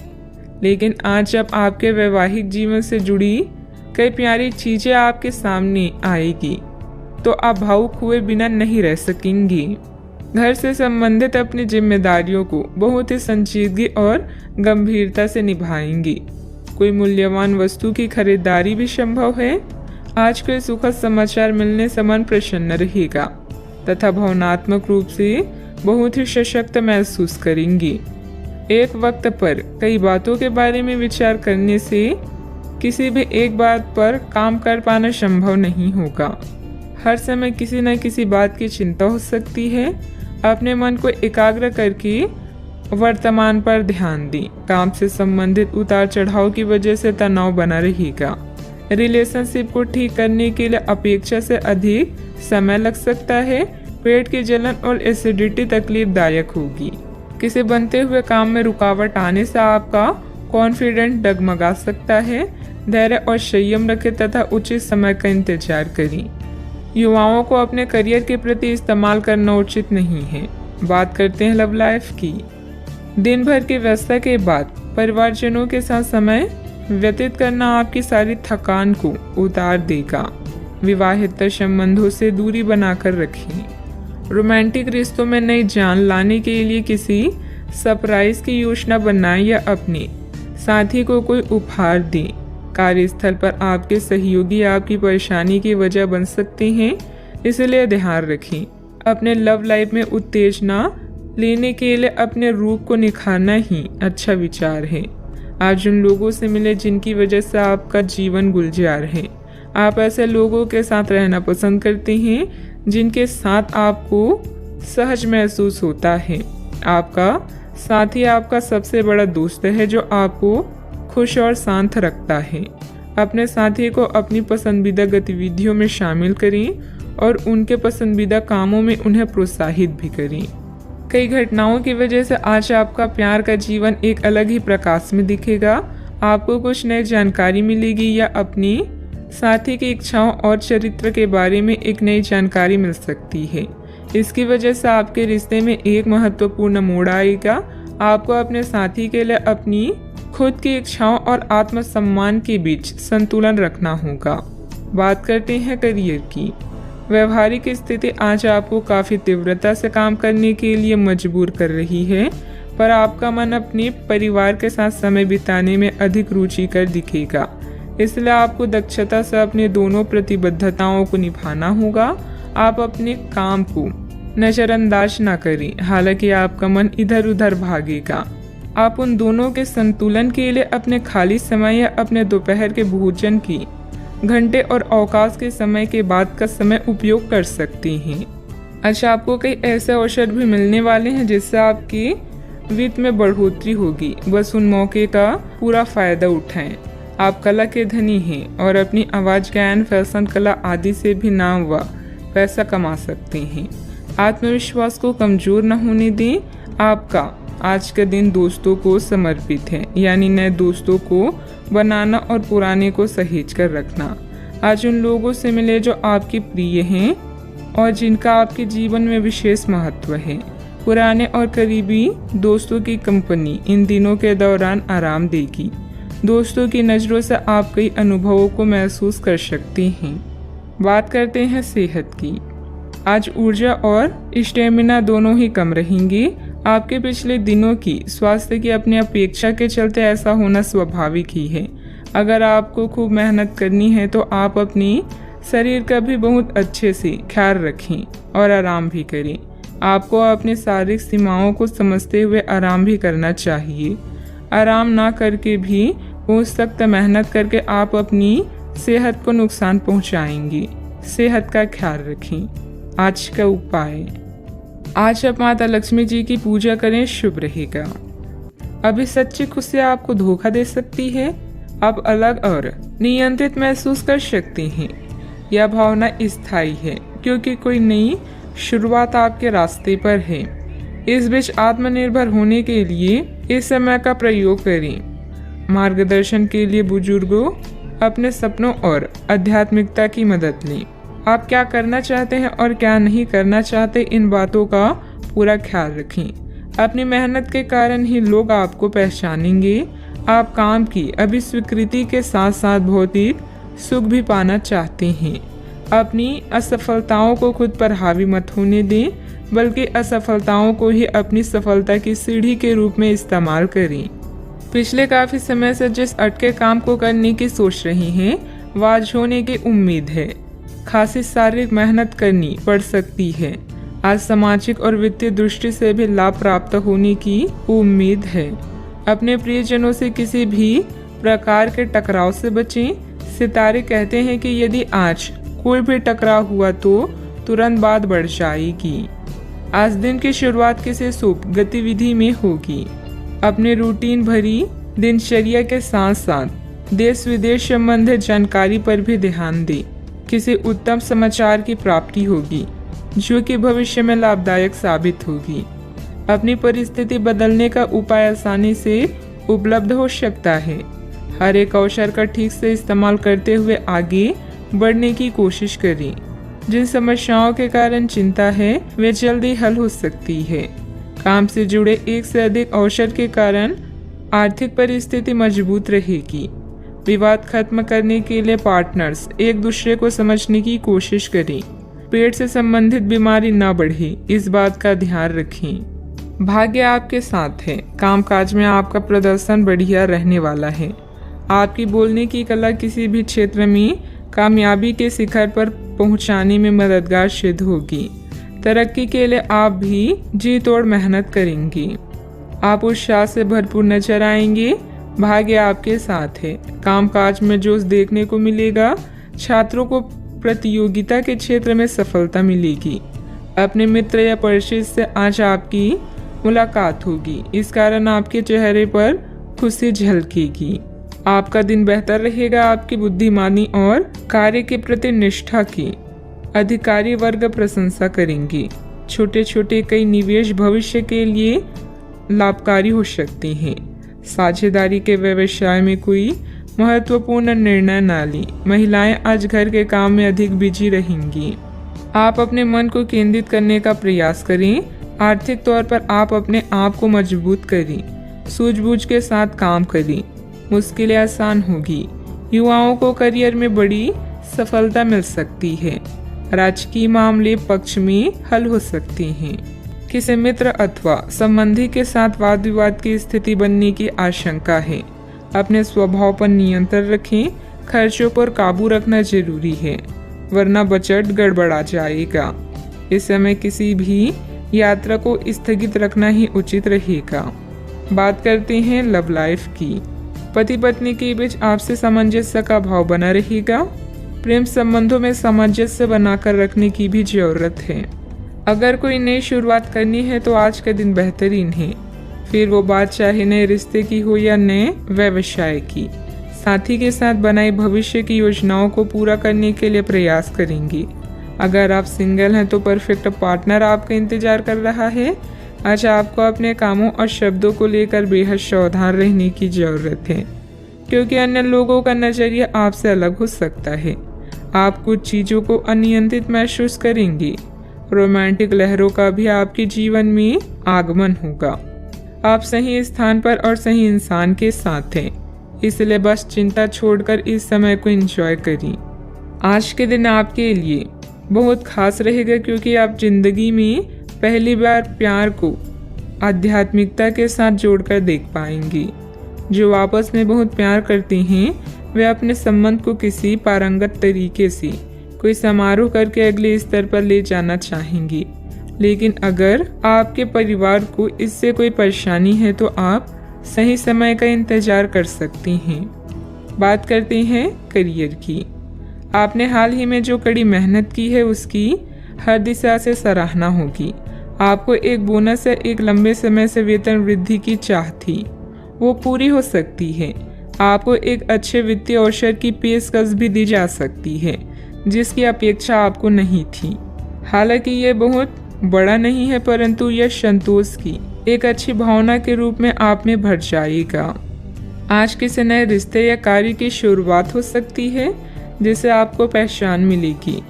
लेकिन आज आप आपके वैवाहिक जीवन से जुड़ी कई प्यारी चीजें आपके सामने आएगी तो आप भावुक हुए बिना नहीं रह सकेंगे। घर से संबंधित अपनी जिम्मेदारियों को बहुत ही संजीदगी और गंभीरता से निभाएंगे। कोई मूल्यवान वस्तु की खरीदारी भी संभव है। आज कोई सुखद समाचार मिलने से मन प्रसन्न रहेगा तथा भावनात्मक रूप से बहुत ही सशक्त महसूस करेंगे। एक वक्त पर कई बातों के बारे में विचार करने से किसी भी एक बात पर काम कर पाना संभव नहीं होगा। हर समय किसी न किसी बात की चिंता हो सकती है। अपने मन को एकाग्र करके वर्तमान पर ध्यान दें। काम से संबंधित उतार चढ़ाव की वजह से तनाव बना रहेगा। रिलेशनशिप को ठीक करने के लिए अपेक्षा से अधिक समय लग सकता है। पेट की जलन और एसिडिटी तकलीफदायक होगी। किसी बनते हुए काम में रुकावट आने से आपका कॉन्फिडेंस डगमगा सकता है। धैर्य और संयम रखें तथा उचित समय का इंतजार करें। युवाओं को अपने करियर के प्रति इस्तेमाल करना उचित नहीं है। बात करते हैं लव लाइफ की। दिन भर की व्यस्तता के बाद परिवारजनों के साथ समय व्यतीत करना आपकी सारी थकान को उतार देगा। विवाहित संबंधों से दूरी बनाकर रखें। रोमांटिक रिश्तों में नई जान लाने के लिए किसी सरप्राइज की योजना बनाएं या अपने साथी को कोई उपहार दें। कार्यस्थल पर आपके सहयोगी आपकी परेशानी की वजह बन सकते हैं, इसलिए ध्यान रखें। अपने लव लाइफ में उत्तेजना लेने के लिए अपने रूप को निखारना ही अच्छा विचार है। आज उन लोगों से मिले जिनकी वजह से आपका जीवन गुलजार है। आप ऐसे लोगों के साथ रहना पसंद करते हैं जिनके साथ आपको सहज महसूस होता है। आपका साथी आपका सबसे बड़ा दोस्त है जो आपको खुश और शांत रखता है। अपने साथी को अपनी पसंदीदा गतिविधियों में शामिल करें और उनके पसंदीदा कामों में उन्हें प्रोत्साहित भी करें। कई घटनाओं की वजह से आज आपका प्यार का जीवन एक अलग ही प्रकाश में दिखेगा। आपको कुछ नई जानकारी मिलेगी या अपनी साथी की इच्छाओं और चरित्र के बारे में एक नई जानकारी मिल सकती है। इसकी वजह से आपके रिश्ते में एक महत्वपूर्ण मोड़ आएगा। आपको अपने साथी के लिए अपनी खुद की इच्छाओं और आत्मसम्मान के बीच संतुलन रखना होगा। बात करते हैं करियर की। व्यवहारिक स्थिति आज आपको काफ़ी तीव्रता से काम करने के लिए मजबूर कर रही है, पर आपका मन अपने परिवार के साथ समय बिताने में अधिक रुचिकर दिखेगा। इसलिए आपको दक्षता से अपने दोनों प्रतिबद्धताओं को निभाना होगा। आप अपने काम को नज़रअंदाज न करें, हालांकि आपका मन इधर उधर भागेगा। आप उन दोनों के संतुलन के लिए अपने खाली समय या अपने दोपहर के भोजन की घंटे और अवकाश के समय के बाद का समय उपयोग कर सकते हैं। अच्छा, आपको कई ऐसे अवसर भी मिलने वाले हैं जिससे आपकी वित्त में बढ़ोतरी होगी। बस उन मौके का पूरा फायदा उठाएं। आप कला के धनी हैं और अपनी आवाज़, गायन, फैशन, कला आदि से भी नाम व पैसा कमा सकते हैं। आत्मविश्वास को कमज़ोर न होने दें। आपका आज का दिन दोस्तों को समर्पित है, यानी नए दोस्तों को बनाना और पुराने को सहेज कर रखना। आज उन लोगों से मिले जो आपके प्रिय हैं और जिनका आपके जीवन में विशेष महत्व है। पुराने और करीबी दोस्तों की कंपनी इन दिनों के दौरान आराम देगी। दोस्तों की नज़रों से आप कई अनुभवों को महसूस कर सकते हैं। बात करते हैं सेहत की। आज ऊर्जा और स्टेमिना दोनों ही कम रहेंगे। आपके पिछले दिनों की स्वास्थ्य की अपनी अपेक्षा के चलते ऐसा होना स्वाभाविक ही है। अगर आपको खूब मेहनत करनी है तो आप अपनी शरीर का भी बहुत अच्छे से ख्याल रखें और आराम भी करें। आपको अपनी शारीरिक सीमाओं को समझते हुए आराम भी करना चाहिए। आराम ना करके भी बहुत सख्त मेहनत करके आप अपनी सेहत को नुकसान पहुंचाएंगे। सेहत का ख्याल रखें। आज का उपाय, आज आप माता लक्ष्मी जी की पूजा करें, शुभ रहेगा। अभी सच्ची खुशी आपको धोखा दे सकती है। आप अलग और नियंत्रित महसूस कर सकते हैं। यह भावना स्थायी है क्योंकि कोई नई शुरुआत आपके रास्ते पर है। इस बीच आत्मनिर्भर होने के लिए इस समय का प्रयोग करें। मार्गदर्शन के लिए बुजुर्गों, अपने सपनों और आध्यात्मिकता की मदद लें। आप क्या करना चाहते हैं और क्या नहीं करना चाहते, इन बातों का पूरा ख्याल रखें। अपनी मेहनत के कारण ही लोग आपको पहचानेंगे। आप काम की अभी स्वीकृति के साथ साथ भौतिक सुख भी पाना चाहते हैं। अपनी असफलताओं को खुद पर हावी मत होने दें, बल्कि असफलताओं को ही अपनी सफलता की सीढ़ी के रूप में इस्तेमाल करें। पिछले काफ़ी समय से जिस अटके काम को करने की सोच रही हैं, वह आज होने की उम्मीद है। खासी शारीरिक मेहनत करनी पड़ सकती है। आज सामाजिक और वित्तीय दृष्टि से भी लाभ प्राप्त होने की उम्मीद है। अपने प्रियजनों से किसी भी प्रकार के टकराव से बचें। सितारे कहते हैं कि यदि आज कोई भी टकराव हुआ तो तुरंत बात बढ़ जाएगी। आज दिन की शुरुआत किसी शुभ गतिविधि में होगी। अपने रूटीन भरी दिनचर्या के साथ साथ देश विदेश संबंधित जानकारी पर भी ध्यान दें। किसी उत्तम समाचार की प्राप्ति होगी जो कि भविष्य में लाभदायक साबित होगी। अपनी परिस्थिति बदलने का उपाय आसानी से उपलब्ध हो सकता है। हर एक अवसर का ठीक से इस्तेमाल करते हुए आगे बढ़ने की कोशिश करें। जिन समस्याओं के कारण चिंता है वे जल्दी हल हो सकती है। काम से जुड़े एक से अधिक अवसर के कारण आर्थिक परिस्थिति मजबूत रहेगी। विवाद खत्म करने के लिए पार्टनर्स एक दूसरे को समझने की कोशिश करें। पेट से संबंधित बीमारी न बढ़े, इस बात का ध्यान रखें। भाग्य आपके साथ है। कामकाज में आपका प्रदर्शन बढ़िया रहने वाला है। आपकी बोलने की कला किसी भी क्षेत्र में कामयाबी के शिखर पर पहुंचाने में मददगार सिद्ध होगी। तरक्की के लिए आप भी जी तोड़ मेहनत करेंगे। आप उत्साह से भरपूर नजर आएंगे। भाग्य आपके साथ है। कामकाज में जोश देखने को मिलेगा। छात्रों को प्रतियोगिता के क्षेत्र में सफलता मिलेगी। अपने मित्र या परिचित से आज आपकी मुलाकात होगी। इस कारण आपके चेहरे पर खुशी झलकेगी। आपका दिन बेहतर रहेगा। आपकी बुद्धिमानी और कार्य के प्रति निष्ठा की अधिकारी वर्ग प्रशंसा करेंगे। छोटे छोटे कई निवेश भविष्य के लिए लाभकारी हो सकते हैं। साझेदारी के व्यवसाय में कोई महत्वपूर्ण निर्णय न लें। महिलाएं आज घर के काम में अधिक बिजी रहेंगी। आप अपने मन को केंद्रित करने का प्रयास करें। आर्थिक तौर पर आप अपने आप को मजबूत करें। सूझबूझ के साथ काम करें। मुश्किलें आसान होगी। युवाओं को करियर में बड़ी सफलता मिल सकती है। राजकीय मामले पक्ष में हल हो सकते हैं। किसी मित्र अथवा संबंधी के साथ वाद विवाद की स्थिति बनने की आशंका है। अपने स्वभाव पर नियंत्रण रखें। खर्चों पर काबू रखना जरूरी है, वरना बजट गड़बड़ा जाएगा। इस समय किसी भी यात्रा को स्थगित रखना ही उचित रहेगा। बात करते हैं लव लाइफ की। पति पत्नी के बीच आपसे सामंजस्य का भाव बना रहेगा। प्रेम संबंधों में सामंजस्य बनाकर रखने की भी जरूरत है। अगर कोई नई शुरुआत करनी है तो आज का दिन बेहतरीन है। फिर वो बात चाहे नए रिश्ते की हो या नए व्यवसाय की। साथी के साथ बनाई भविष्य की योजनाओं को पूरा करने के लिए प्रयास करेंगे। अगर आप सिंगल हैं तो परफेक्ट पार्टनर आपका इंतजार कर रहा है। आज आपको अपने कामों और शब्दों को लेकर बेहद सावधान रहने की जरूरत है, क्योंकि अन्य लोगों का नजरिया आपसे अलग हो सकता है। आप कुछ चीजों को अनियंत्रित महसूस करेंगे। रोमांटिक लहरों का भी आपके जीवन में आगमन होगा। आप सही स्थान पर और सही इंसान के साथ हैं, इसलिए बस चिंता छोड़कर इस समय को एंजॉय करें। आज के दिन आपके लिए बहुत खास रहेगा, क्योंकि आप जिंदगी में पहली बार प्यार को आध्यात्मिकता के साथ जोड़कर देख पाएंगे। जो आपस में बहुत प्यार करते हैं वे अपने संबंध को किसी पारंगत तरीके से कोई समारोह करके अगले स्तर पर ले जाना चाहेंगे। लेकिन अगर आपके परिवार को इससे कोई परेशानी है तो आप सही समय का इंतजार कर सकते हैं। बात करते हैं करियर की। आपने हाल ही में जो कड़ी मेहनत की है उसकी हर दिशा से सराहना होगी। आपको एक बोनस या एक लंबे समय से वेतन वृद्धि की चाह थी, वो पूरी हो सकती है। आपको एक अच्छे वित्तीय अवसर की पेशकश भी दी जा सकती है जिसकी अपेक्षा आपको नहीं थी। हालांकि ये बहुत बड़ा नहीं है, परंतु यह संतोष की एक अच्छी भावना के रूप में आप में भर जाएगा। आज किसी नए रिश्ते या कार्य की शुरुआत हो सकती है जिससे आपको पहचान मिलेगी।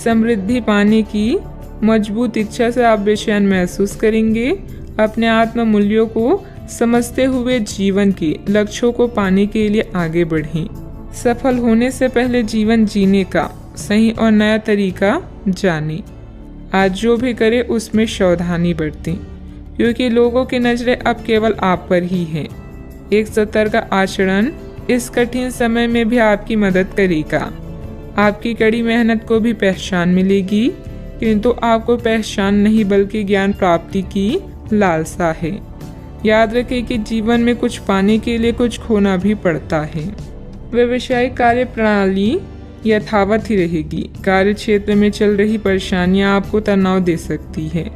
समृद्धि पाने की मजबूत इच्छा से आप बेचैन महसूस करेंगे। अपने आत्म मूल्यों को समझते हुए जीवन के लक्ष्यों को पाने के लिए आगे बढ़ें। सफल होने से पहले जीवन जीने का सही और नया तरीका जानें। आज जो भी करें उसमें सावधानी बरतें, क्योंकि लोगों की नजरें अब केवल आप पर ही हैं। एक सतर्क आचरण इस कठिन समय में भी आपकी मदद करेगा। आपकी कड़ी मेहनत को भी पहचान मिलेगी, किंतु आपको पहचान नहीं बल्कि ज्ञान प्राप्ति की लालसा है। याद रखें कि जीवन में कुछ पाने के लिए कुछ खोना भी पड़ता है। व्यवसायिक कार्य प्रणाली यथावत ही रहेगी। कार्य क्षेत्र में चल रही परेशानियां आपको तनाव दे सकती है।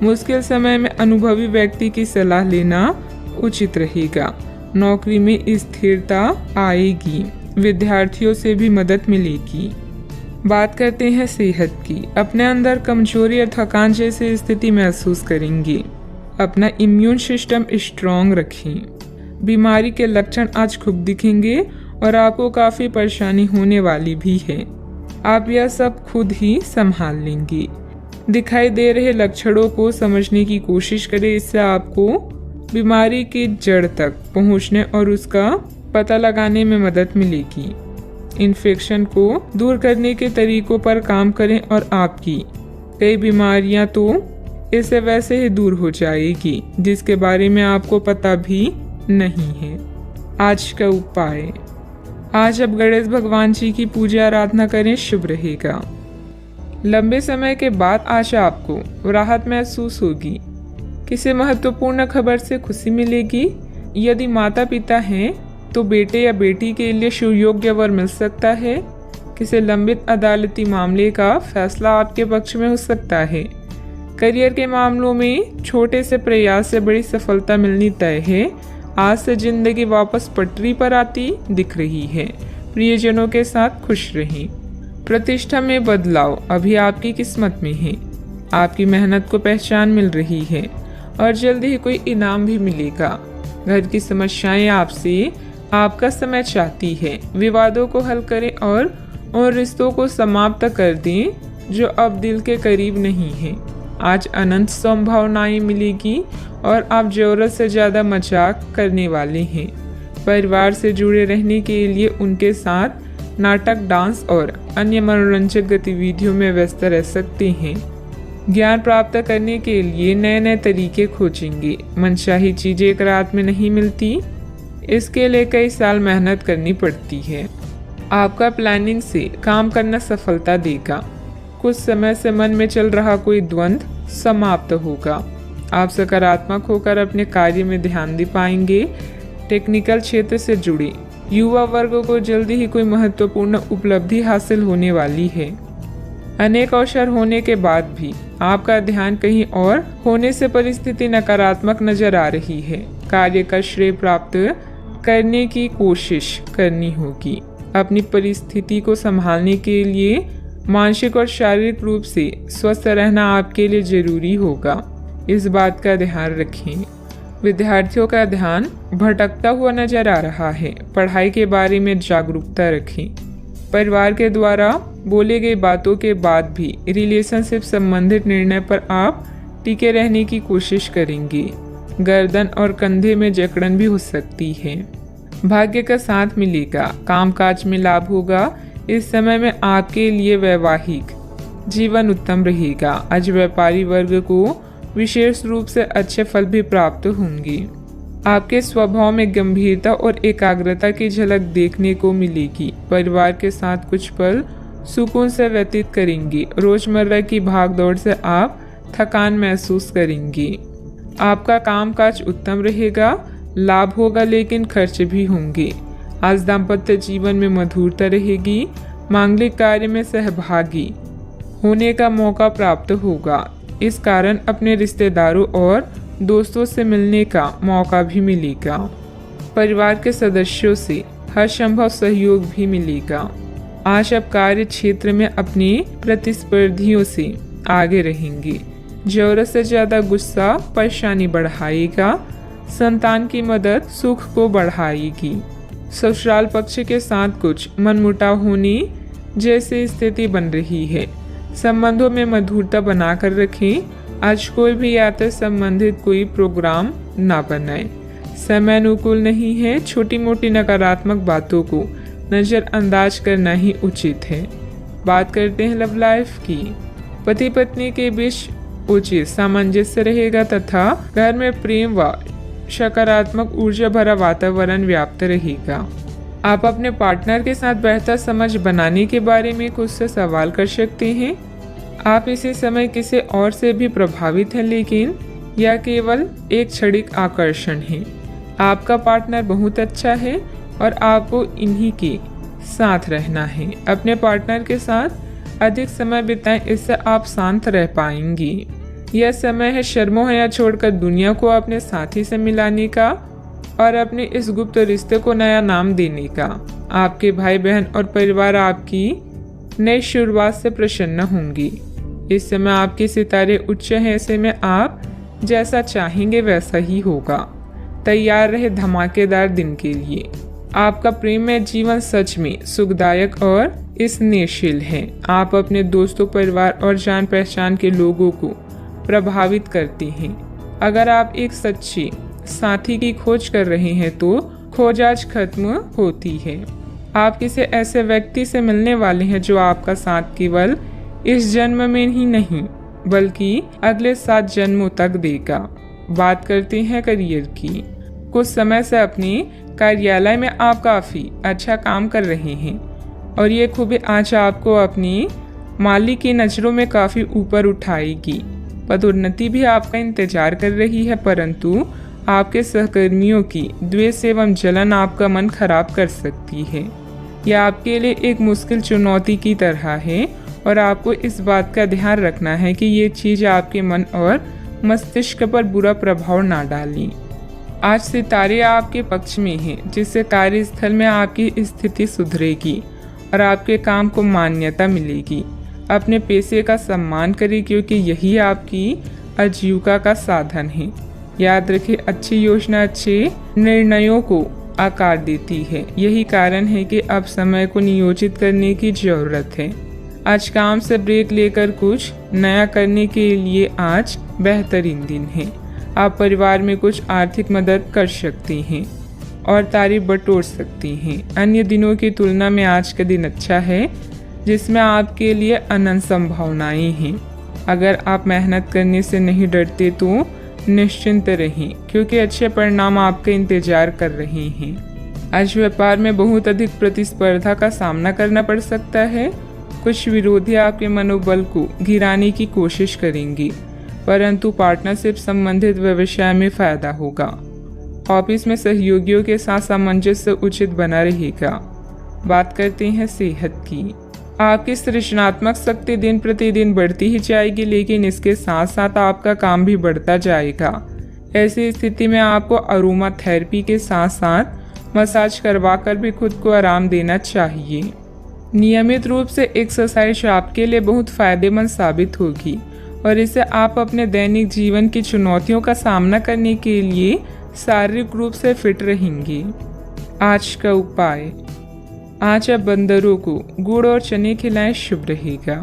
मुश्किल समय में अनुभवी व्यक्ति की सलाह लेना उचित रहेगा। नौकरी में स्थिरता आएगी। विद्यार्थियों से भी मदद मिलेगी। बात करते हैं सेहत की। अपने अंदर कमजोरी और थकान जैसी स्थिति महसूस करेंगे। अपना इम्यून सिस्टम स्ट्रॉन्ग रखें। बीमारी के लक्षण आज खूब दिखेंगे और आपको काफ़ी परेशानी होने वाली भी है। आप यह सब खुद ही संभाल लेंगे। दिखाई दे रहे लक्षणों को समझने की कोशिश करें। इससे आपको बीमारी की जड़ तक पहुंचने और उसका पता लगाने में मदद मिलेगी। इन्फेक्शन को दूर करने के तरीकों पर काम करें और आपकी कई बीमारियां तो इससे वैसे ही दूर हो जाएगी जिसके बारे में आपको पता भी नहीं है। आज का उपाय, आज आप गणेश भगवान जी की पूजा आराधना करें, शुभ रहेगा। लंबे समय के बाद आज आपको राहत महसूस होगी। किसी महत्वपूर्ण खबर से खुशी मिलेगी। यदि माता पिता हैं तो बेटे या बेटी के लिए सुयोग्य वर मिल सकता है। किसी लंबित अदालती मामले का फैसला आपके पक्ष में हो सकता है। करियर के मामलों में छोटे से प्रयास से बड़ी सफलता मिलनी तय है। आज से जिंदगी वापस पटरी पर आती दिख रही है। प्रियजनों के साथ खुश रहें। प्रतिष्ठा में बदलाव अभी आपकी किस्मत में है। आपकी मेहनत को पहचान मिल रही है और जल्दी ही कोई इनाम भी मिलेगा। घर की समस्याएं आपसे आपका समय चाहती है। विवादों को हल करें और उन रिश्तों को समाप्त कर दें जो अब दिल के करीब नहीं है। आज अनंत संभावनाएं मिलेगी और आप जरूरत से ज़्यादा मजाक करने वाले हैं। परिवार से जुड़े रहने के लिए उनके साथ नाटक, डांस और अन्य मनोरंजक गतिविधियों में व्यस्त रह सकते हैं। ज्ञान प्राप्त करने के लिए नए नए तरीके खोजेंगे। मनचाही चीजें एक रात में नहीं मिलती, इसके लिए कई साल मेहनत करनी पड़ती है। आपका प्लानिंग से काम करना सफलता देगा। कुछ समय से मन में चल रहा कोई द्वंद्व समाप्त होगा। आप सकारात्मक होकर अपने कार्य में ध्यान दे पाएंगे। टेक्निकल क्षेत्र से जुड़े युवा वर्ग को जल्दी ही कोई महत्वपूर्ण उपलब्धि हासिल होने वाली है। अनेक अवसर होने के बाद भी आपका ध्यान कहीं और होने से परिस्थिति नकारात्मक नजर आ रही है। कार्य का श्रेय प्राप्त करने की कोशिश करनी होगी। अपनी परिस्थिति को संभालने के लिए मानसिक और शारीरिक रूप से स्वस्थ रहना आपके लिए जरूरी होगा। इस बात का ध्यान रखें। विद्यार्थियों का ध्यान भटकता हुआ नजर आ रहा है। पढ़ाई के बारे में जागरूकता रखें। परिवार के द्वारा बोले गई बातों के बाद भी रिलेशनशिप संबंधित निर्णय पर आप टिके रहने की कोशिश करेंगे। गर्दन और कंधे में जकड़न भी हो सकती है। भाग्य का साथ मिलेगा। कामकाज में लाभ होगा। इस समय में आपके लिए वैवाहिक जीवन उत्तम रहेगा। आज व्यापारी वर्ग को विशेष रूप से अच्छे फल भी प्राप्त होंगे। आपके स्वभाव में गंभीरता और एकाग्रता की झलक देखने को मिलेगी। परिवार के साथ कुछ पल सुकून से व्यतीत करेंगे। रोजमर्रा की भागदौड़ से आप थकान महसूस करेंगे। आपका कामकाज उत्तम रहेगा। लाभ होगा लेकिन खर्च भी होंगे। आज दाम्पत्य जीवन में मधुरता रहेगी। मांगलिक कार्य में सहभागी होने का मौका प्राप्त होगा। इस कारण अपने रिश्तेदारों और दोस्तों से मिलने का मौका भी मिलेगा। परिवार के सदस्यों से हर संभव सहयोग भी मिलेगा। आज आप कार्य क्षेत्र में अपने प्रतिस्पर्धियों से आगे रहेंगे। जरूरत से ज्यादा गुस्सा परेशानी बढ़ाएगा। संतान की मदद सुख को बढ़ाएगी। ससुराल पक्ष के साथ कुछ मनमुटाव होने जैसी स्थिति बन रही है। संबंधों में मधुरता बनाकर रखें। आज कोई भी यात्रा संबंधित कोई प्रोग्राम ना बनाएं। समय अनुकूल नहीं है। छोटी मोटी नकारात्मक बातों को नजरअंदाज करना ही उचित है। बात करते हैं लव लाइफ की। पति पत्नी के बीच उचित सामंजस्य रहेगा तथा घर में प्रेम व सकारात्मक ऊर्जा भरा वातावरण व्याप्त रहेगा। आप अपने पार्टनर के साथ बेहतर समझ बनाने के बारे में खुद से सवाल कर सकते हैं। आप इसी समय किसी और से भी प्रभावित हैं लेकिन यह केवल एक क्षणिक आकर्षण है। आपका पार्टनर बहुत अच्छा है और आपको इन्हीं के साथ रहना है। अपने पार्टनर के साथ अधिक समय बिताएं, इससे आप शांत रह पाएंगी। यह समय है शर्मोहया छोड़कर दुनिया को अपने साथी से मिलाने का और अपने इस गुप्त रिश्ते को नया नाम देने का। आपके भाई बहन और परिवार आपकी नई शुरुआत से प्रसन्न होंगी। इस समय आपके सितारे उच्च हैं, ऐसे में आप जैसा चाहेंगे वैसा ही होगा। तैयार रहे धमाकेदार दिन के लिए। आपका प्रेम में जीवन सच में सुखदायक और स्नेहशील है। आप अपने दोस्तों, परिवार और जान पहचान के लोगों को प्रभावित करते हैं। अगर आप एक सच्चे साथी की खोज कर रहे हैं तो खोज आज खत्म होती है। आप किसी ऐसे व्यक्ति से मिलने वाले हैं जो आपका साथ केवल इस जन्म में ही नहीं बल्कि अगले 7 जन्मों तक देगा। बात करते हैं करियर की। कुछ समय से अपने कार्यालय में आप काफ़ी अच्छा काम कर रहे हैं और ये खूबी आज आपको अपनी मालिक की नज़रों में काफ़ी ऊपर उठाएगी। पदोन्नति भी आपका इंतजार कर रही है, परंतु आपके सहकर्मियों की द्वेष एवं जलन आपका मन खराब कर सकती है। यह आपके लिए एक मुश्किल चुनौती की तरह है और आपको इस बात का ध्यान रखना है कि ये चीज़ आपके मन और मस्तिष्क पर बुरा प्रभाव ना डालें। आज सितारे आपके पक्ष में हैं, जिससे कार्यस्थल में आपकी स्थिति सुधरेगी और आपके काम को मान्यता मिलेगी। अपने पेशे का सम्मान करें क्योंकि यही आपकी आजीविका का साधन है। याद रखें, अच्छी योजना अच्छे निर्णयों को आकार देती है। यही कारण है कि अब समय को नियोजित करने की जरूरत है। आज काम से ब्रेक लेकर कुछ नया करने के लिए आज बेहतरीन दिन है। आप परिवार में कुछ आर्थिक मदद कर सकते हैं और तारीफ बटोर सकते हैं। अन्य दिनों की तुलना में आज का दिन अच्छा है, जिसमें आपके लिए अनंत संभावनाएं हैं। अगर आप मेहनत करने से नहीं डरते तो निश्चिंत रहें, क्योंकि अच्छे परिणाम आपका इंतजार कर रहे हैं। आज व्यापार में बहुत अधिक प्रतिस्पर्धा का सामना करना पड़ सकता है। कुछ विरोधी आपके मनोबल को गिराने की कोशिश करेंगे, परंतु पार्टनरशिप संबंधित व्यवसाय में फायदा होगा। ऑफिस में सहयोगियों के साथ सामंजस्य उचित बना रहेगा। बात करते हैं सेहत की। आपकी सृजनात्मक शक्ति दिन प्रतिदिन बढ़ती ही जाएगी, लेकिन इसके साथ साथ आपका काम भी बढ़ता जाएगा। ऐसी स्थिति में आपको अरोमा थेरेपी के साथ साथ मसाज करवाकर भी खुद को आराम देना चाहिए। नियमित रूप से एक्सरसाइज आपके लिए बहुत फायदेमंद साबित होगी और इससे आप अपने दैनिक जीवन की चुनौतियों का सामना करने के लिए शारीरिक रूप से फिट रहेंगे। आज का उपाय, आज आप बंदरों को गुड़ और चने खिलाएं, शुभ रहेगा।